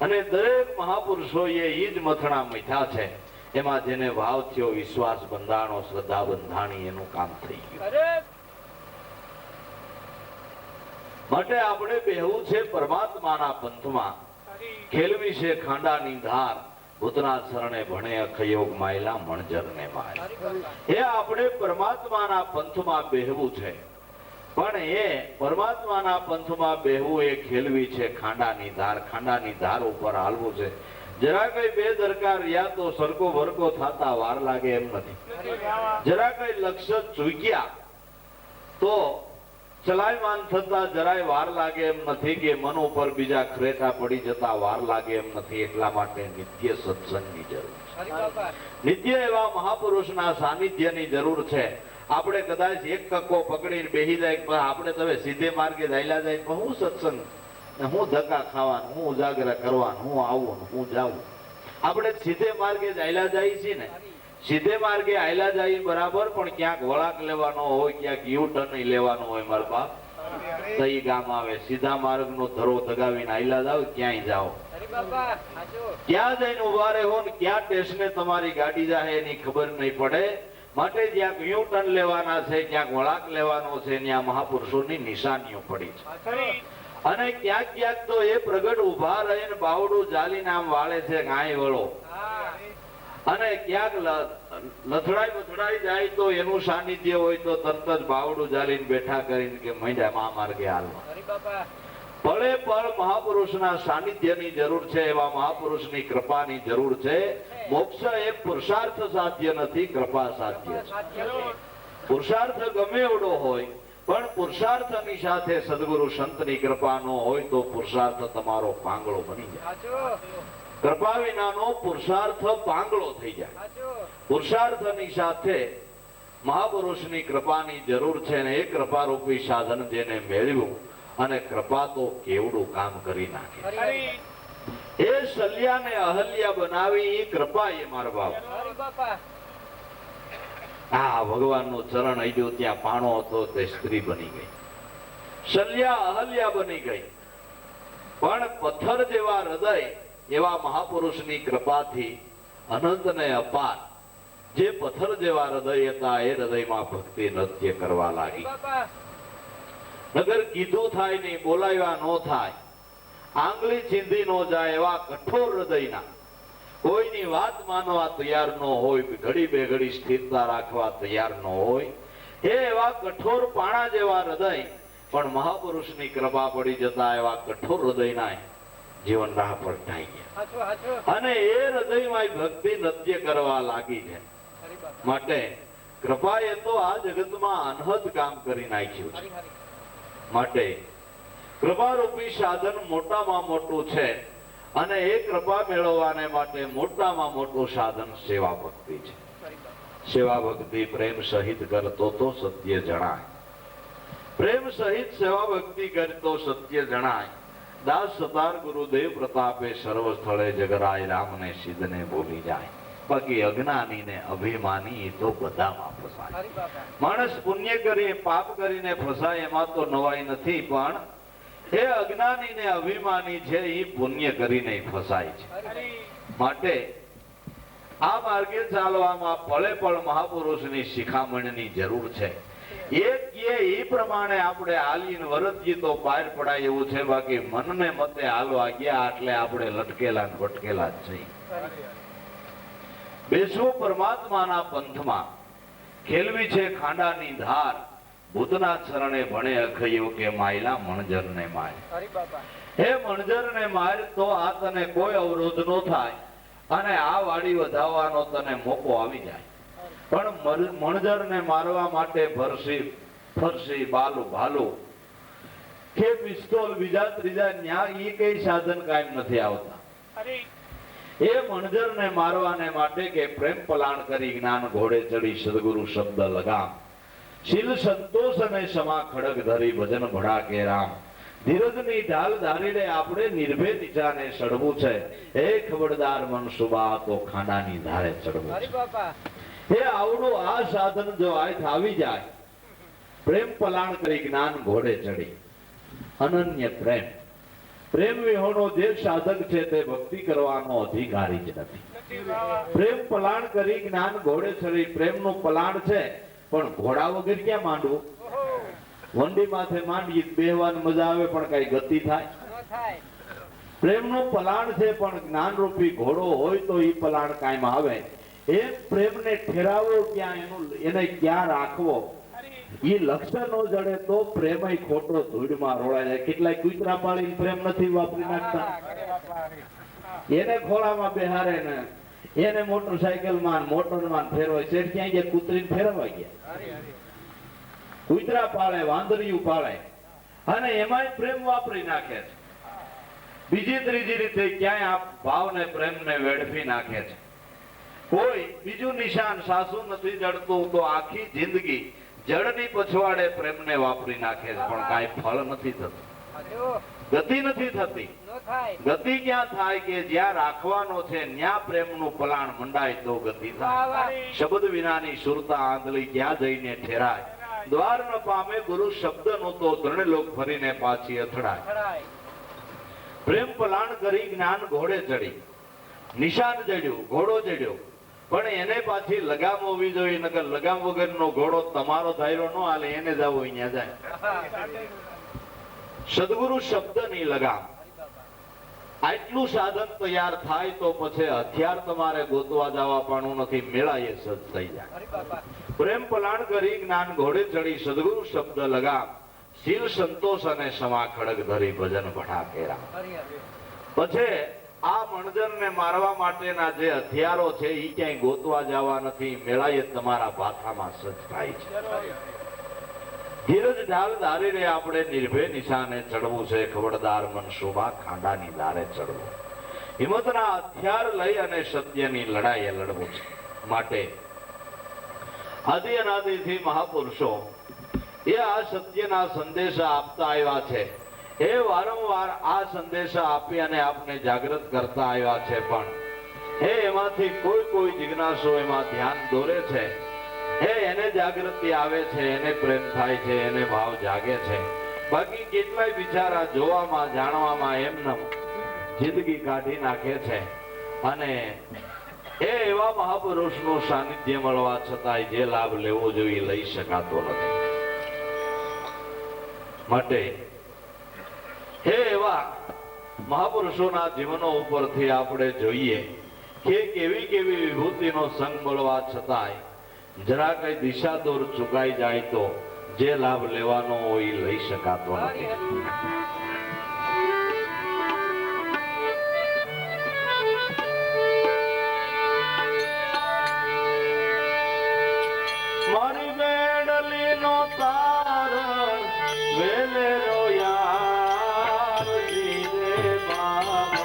અને દરેક મહાપુરુષો એ જ મથણા મીઠા છે. એમાં જેને ભાવ થયો વિશ્વાસ બંધાણો શ્રદ્ધા બંધાણી એનું કામ થઈ ગયું. માટે આપણે બેહવું છે પરમાત્માના પંથમાં. ખેલવી છે ખાંડાની ધાર. ભૂતના શરણે ભણે અખયોગ માયલા મણજરને માય. એ આપણે પરમાત્માના પંથમાં બેહવું છે પણ એ પરમાત્માના પંથમાં બેહવું એ ખેલવી છે ખાંડાની ધાર. ખાંડાની ધાર ઉપર હાલવું છે. જરા કઈ બે દરકાર રહ્યા તો સરકો વરકો થતા વાર લાગે એમ નથી. જરા કઈ લક્ષ્ય ચૂક્યા તો ચલાયમાન થતા જરાય વાર લાગે એમ નથી. કે મન ઉપર બીજા ખરેટા પડી જતા વાર લાગે એમ નથી. એટલા માટે નિત્ય સત્સંગની જરૂર છે. નિત્ય એવા મહાપુરુષના સાનિધ્યની જરૂર છે. આપણે કદાચ એક કક્કો પકડીને બેહી જાય આપણે તમે સીધે માર્ગે ચાલ્યા જાય પણ હું સત્સંગ હું ધક્કા ખાવાનું હું ઉજાગરા કરવાનું હું આવું હું જાઉં. આપણે સીધે માર્ગે ચાલ્યા જાય છીએ ને. સીધે માર્ગે આયલા જાય બરાબર પણ ક્યાંક વળાક લેવાનો હોય ક્યાંક યુ ટર્ન લેવાનો હોય મારા બાપ તો ઈ ગામ આવે. સીધા માર્ગ નો ધરો દગાવીને આયલા જાવ ક્યાંય જાઓ ક્યાં જઈને ઉભા રહો ને ક્યાં સ્ટેશને તમારી ગાડી જાય એની ખબર નહીં પડે. માટે જ્યાં યુ ટર્ન લેવાના છે ક્યાંક વળાક લેવાનો છે ત્યાં મહાપુરુષોની નિશાનીઓ પડી છે. અને ક્યાંક ક્યાંક તો એ પ્રગટ ઉભા રહીને બાવડું જાલીને આમ વાળે છે ગાય વળો. અને ક્યાંક લથડાઈ જાય તો એનું સાનિધ્ય હોય તો તરત જ બાવડું જાલીને બેઠા કરીને કે મૈડા મા માર્ગે હાલવા. પળે પળ મહાપુરુષના સાનિધ્યની જરૂર છે, એવા મહાપુરુષની કૃપાની જરૂર છે. મોક્ષ એ પુરુષાર્થ સાધ્ય નથી, કૃપા સાધ્ય છે. પુરુષાર્થ ગમે એવડો હોય, પણ પુરુષાર્થની સાથે સદગુરુ સંતની કૃપા ન હોય તો પુરુષાર્થ તમારો પાંગળો બની જાય. કૃપા વિનાનો પુરુષાર્થ પાંગળો થઈ જાય. પુરુષાર્થની સાથે મહાપુરુષની કૃપાની જરૂર છે, ને એ કૃપારૂપી સાધન જેને મેળવ્યું, અને કૃપા તો કેવડું કામ કરી નાખે. એ શલ્યાને અહલ્યા બનાવી એ કૃપા એ મારા બાપ. હા, ભગવાનનું ચરણ અડ્યું ત્યાં પાણો હતો તે સ્ત્રી બની ગઈ. શલ્યા અહલ્યા બની ગઈ. પણ પથ્થર જેવા હૃદય એવા મહાપુરુષની કૃપાથી અનંત ને અપાર જે પથ્થર જેવા હૃદય હતા, એ હૃદયમાં ભક્તિ નૃત્ય કરવા લાગી. નગર કીધું થાય નહીં, બોલાવ્યા નો થાય, આંગળી ચીંધી નો જાય એવા કઠોર હૃદયના, કોઈની વાત માનવા તૈયાર ન હોય, ઘડી બે ઘડી સ્થિરતા રાખવા તૈયાર ન હોય, એ એવા કઠોર પાણા જેવા હૃદય પણ મહાપુરુષની કૃપા પડી જતા એવા કઠોર હૃદયના જીવન રાહ પર ઢાઈ ગયા. અને એ હૃદયમાં ભક્તિ નૃત્ય કરવા લાગી છે. માટે કૃપાએ તો આ જગતમાં અનહદ કામ કરી નાખ્યું છે. માટે કૃપારૂપી સાધન મોટામાં મોટું છે, અને એ કૃપા મેળવવાને માટે મોટામાં મોટું સાધન સેવા ભક્તિ છે. સેવા ભક્તિ પ્રેમ સહિત કરતો તો સત્ય જણાય. પ્રેમ સહિત સેવા ભક્તિ કરતો સત્ય જણાય. દાસ સતાર ગુરુદેવ પ્રતાપે સર્વ સ્થળે જગરાય, રામને સિદ્ધને બોલી જાય. બાકી અજ્ઞાની ને અભિમાની એ તો બધામાં ફસાય. માણસ પુણ્ય કરી પાપ કરીને ફસાય એમાં તો નવાઈ નથી, પણ એ અજ્ઞાની ને અભિમાની છે, એ પુણ્ય કરીને ફસાય છે. માટે આ માર્ગે ચાલવામાં પળે પળ મહાપુરુષની શિખામણની જરૂર છે. એ પ્રમાણે આપણે હાલીને વરતજી તો પાર પડાય એવું છે. બાકી મનને મતે હાલવા ગયા એટલે આપણે લટકેલા ને ભટકેલા જ છીએ. બેસવો પરમાત્માના પંથમાં, ખેલવી છે ખાંડાની ધાર, ભૂતના ચરણે ભણે અખયો કે માયલા મણજરને માય. હે મણજરને માર તો આ તને કોઈ અવરોધ નો થાય, અને આ વાડી વધાવવાનો તને મોકો આવી જાય. પણ મણજરને મારવા માટે ભરસી ફરસી બાલુ ભાલુ કે પિસ્તોલ બીજા ત્રીજા ન્યા એ કઈ સાધન કાયમ નથી આવતા. એ મણજરને મારવાને માટે કે પ્રેમ પલાણ કરી જ્ઞાન ઘોડે ચડી સદગુરુ શબ્દ લગામ, શીલ સંતોષ અને સમા ખડગ ધરી ભજન ભડા કે રામ. ધીરજની ઢાલ ધારીને આપણે નિર્ભય નિચાને ચડવું છે. એ ખબરદાર મન સુબા તો ખાંડાની ધારે ચડવું છે. એ આવડું આ સાધન જો આય આવી જાય, પ્રેમ પલાણ કરી જ્ઞાન ઘોડે ચડી, અનન્ય પ્રેમ, પ્રેમ વિહોણો જે સાધક છે તે ભક્તિ કરવાનો અધિકારી જ નથી. પ્રેમ પલાણ કરી જ્ઞાન ઘોડે ચડી, પ્રેમનું પલાણ છે, પણ ઘોડા વગર ક્યાં માંડવું? વંડી માથે માંડીએ બેહવાની મજા આવે, પણ કઈ ગતિ થાય? પ્રેમનું પલાણ છે, પણ જ્ઞાન રૂપી ઘોડો હોય તો એ પલાણ કાયમ આવે. એ પ્રેમને ઠેરાવો ક્યાં, એને ક્યાં રાખવો, એ લક્ષ્ય નો જડે તો પ્રેમ ખોટો ધૂળમાં રોળાય જાય. કેટલાય કૂતરા પાડીને પ્રેમ નથી વાપરી નાખતા, એને ખોળામાં બેહારે ને એને મોટરસાયકલ માં મોટરમાં ફેરવાય. શેઠ ક્યાં ગયા? કૂતરીને ફેરવા ગયા. કૂતરા પાળે, વાંદરિયું પાળે, અને એમાંય પ્રેમ વાપરી નાખે છે. બીજી ત્રીજી રીતે ક્યાંય આ ભાવને પ્રેમને વેડફી નાખે છે. કોઈ બીજું નિશાન સાસુ નથી જડતું તો આખી જિંદગી જડની પછવાડે પ્રેમને વાપરી નાખે છે, પણ કાંઈ ફળ નથી થતું, ગતિ નથી થતી. ગતિ ક્યાં થાય કે જ્યાં રાખવાનો છે ત્યાં પ્રેમનું પલાણ મંડાય તો ગતિ થાય. શબ્દ વિનાની સુરતા આંધળી ક્યાં જઈને ઠેરાય, દ્વાર ન પામે ગુરુ શબ્દ નો તો ત્રણલોક ફરીને પાછી અથડાય. પ્રેમ પલાણ કરી જ્ઞાન ઘોડે ચડી, નિશાન જડ્યું, ઘોડો જડ્યો, પણ એને પાછી લગામ હોવી જોઈએ. નકર લગામ વગરનો ઘોડો તમારો ધાયરો ન હાલે, એને જાવ અહીંયા જાય. સદગુરુ શબ્દની લગામ, આટલું સાધન તૈયાર થાય તો પછી હથિયાર તમારે ગોતવા જવા પણ નથી, મેળાએ સજ થઈ જાય. પ્રેમ પલાણ કરી જ્ઞાન ઘોડે ચડી, સદગુરુ શબ્દ લગામ, શીલ સંતોષ અને સમા ખડગ ધરી ભજન ભણા કેરા. પછી આ મણજરને મારવા માટેના જે હથિયારો છે એ ક્યાંય ગોતવા જવા નથી, મેળાએ તમારા ભાથામાં સજ્જ થાય છે. ધીરજ ઢાલ ધારીને આપણે નિર્ભય નિશાને ચડવું છે, ખબરદાર મનસુબા ખાંડાની દારે ચડવું. હિંમતના હથિયાર લઈ અને સત્યની લડાઈ લડવું છે. માટે આદિ અનાદિથી મહાપુરુષો એ આ સત્યના સંદેશા આપતા આવ્યા છે. એ વારંવાર આ સંદેશા આપી અને આપને જાગૃત કરતા આવ્યા છે. પણ એમાંથી કોઈ જિજ્ઞાસુ એમાં ધ્યાન દોરે છે, એને જાગૃતિ આવે છે, એને પ્રેમ થાય છે, એને ભાવ જાગે છે. બાકી કેટલાય બિચારા જોવામાં જાણવામાં એમનેમ જિંદગી કાઢી નાખે છે. અને એવા મહાપુરુષનું સાનિધ્ય મળવા છતાંય જે લાભ લેવો જોઈએ લઈ શકાતો નથી. માટે એવા મહાપુરુષોના જીવનો ઉપરથી આપણે જોઈએ કે કેવી કેવી વિભૂતિનો સંગ મળવા છતાંય જરા કઈ દિશા દોર ચુકાઈ જાય તો જે લાભ લેવાનો હોય લઈ શકાતો નથી. મારી બેડલી નો તારણ વેલેરો યાર ધીરે બાબા,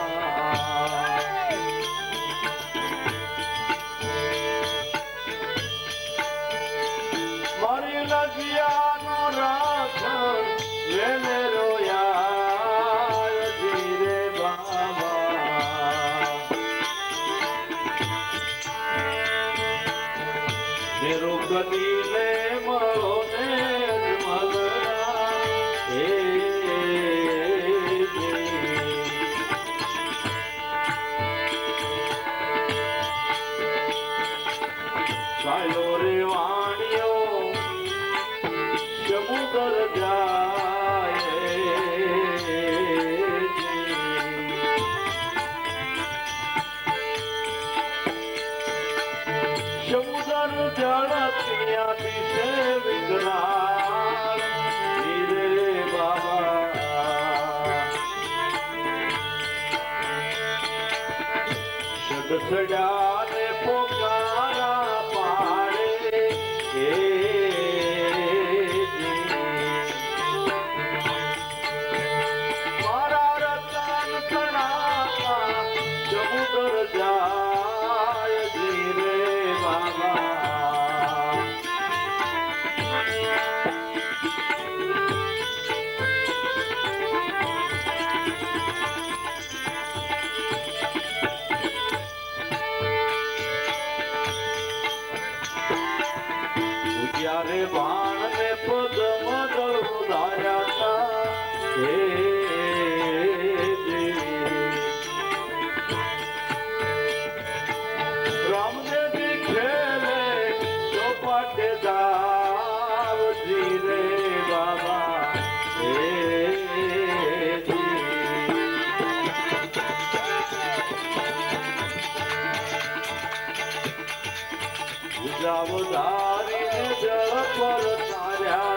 મારી લજિયાનો રાખણ વેલેરો યાર ધીરે બાબા, મેરો ગદીને મળો ને મલરા ચાલો રે વાણિયો સમુદ્ર જાય, સમુદ્ર જળ ત્યાંથી છે વિકરાળ ધીરે બાબા, સડસડાને પોકારા પાડે મારા રતન તણાતા સમુદ્ર જાય ધીરે બાબા. ત્યારે બાણ ને પદ મદળ ઉધાર્યા રામદેવી ખેલે ચોપાટે દાવ ધીરે બાબા, ઉજાવદારી જળ પર તાર્યા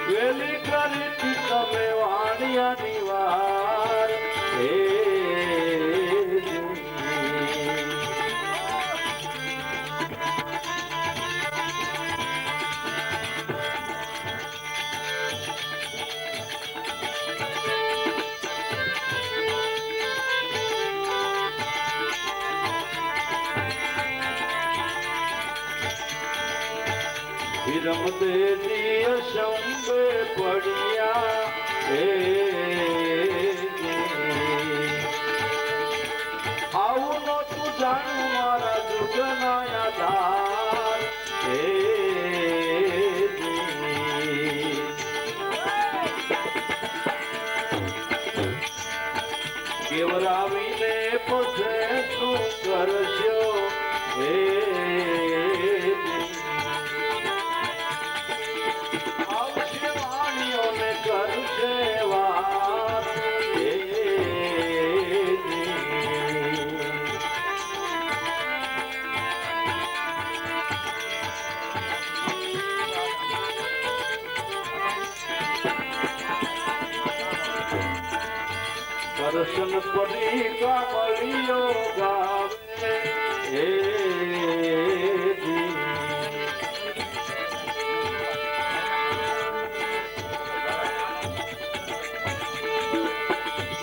વેલી કરી તમે વાણિયાની વાર રમદેવી અશંભે પડ્યા આવું નતું જાણું મારા જુગના આધાર કેવરાવીને પછી શું કરશો દર્શન પડી કામળીઓ ગાવે હે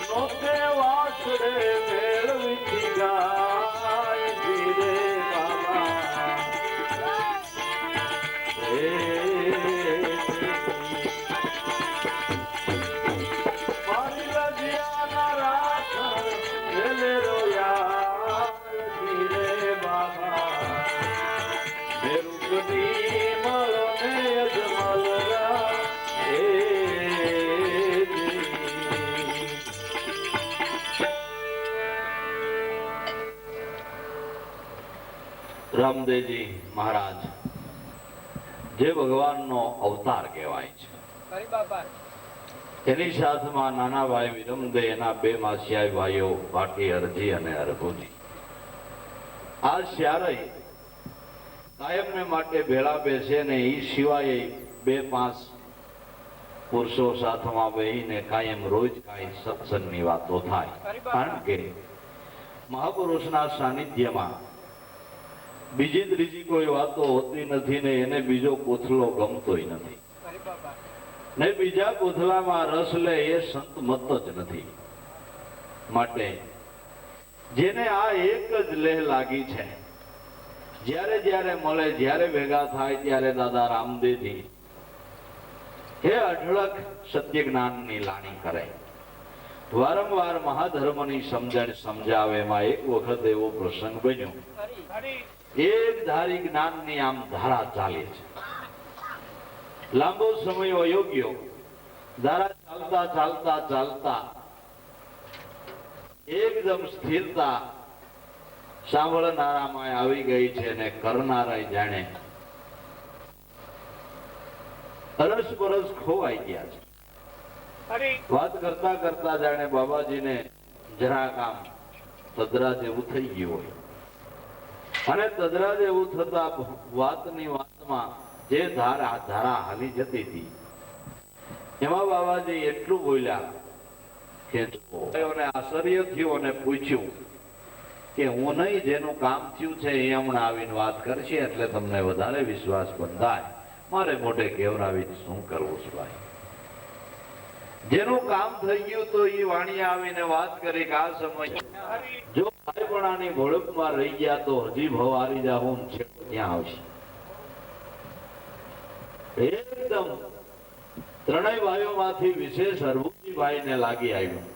નોતે વાસરે મેળવી ગાય ધીરે બાબા હે રામદેવજી મહારાજ જે ભગવાનનો અવતાર કહેવાય છે, એની સાથમાં નાના ભાઈ વિરમદે, એના બે માસિયાઈ ભાઈઓ ભાટી હરજી અને હરભુજી, આ ચારેય કાયમને માટે ભેળા બેસે ને એ સિવાય બે પાંચ પુરુષો સાથમાં બેહીને કાયમ રોજ કાંઈ સત્સંગની વાતો થાય. કારણ કે મહાપુરુષના સાનિધ્યમાં બીજી ત્રીજી કોઈ વાતો હોતી નથી ને એને બીજો કોથળો ગમતોય નથી ને બીજા કોથળામાં રસ લે એ સંત મત જ નથી. માટે જેને આ એક જ લેહ લાગી છે, જ્યારે જ્યારે મળે, જ્યારે ભેગા થાય ત્યારે દાદા રામદેવજી હે અઢળક સત્ય જ્ઞાનની લાણી કરે, વારંવાર મહાધર્મની સમજણ સમજાવે. એમાં એક વખત એવો પ્રસંગ બન્યો, એક ધારી જ્ઞાનની આમ ધારા ચાલે છે, લાંબો સમય વયો ગયો, ધારા ચાલતા ચાલતા ચાલતા એકદમ સ્થિરતા સાંભળનારામાં આવી ગઈ છે ને કરનારા જાણે અરસપરસ ખોવાઈ ગયા છે. વાત કરતા કરતા જાણે બાબાજીને જરાક આમ તદરા જેવું થઈ ગયું હોય, અને તદરા જેવું થતા વાતની વાતમાં જે ધારા હાલી જતી હતી એમાં બાબાજી એટલું બોલ્યા કે આશ્ચર્ય થયું અને પૂછ્યું કે હું નહીં, જેનું કામ થયું છે એ હમણાં આવીને વાત કરશે એટલે તમને વધારે વિશ્વાસ બંધાય. મારે મોઢે કેવરાવી શું કરવું છે ભાઈ? જેનું કામ થઈ ગયું તો એ વાણી આવીને વાત કરી કે આ સમય જો ભાઈપણાની ભોળપમાં રહી ગયા તો હજી ભવારી જાઉં છેટો ત્યાં આવશે. એકદમ ત્રણેય ભાઈઓમાંથી વિશેષ હરભુજી ભાઈને લાગી આવ્યું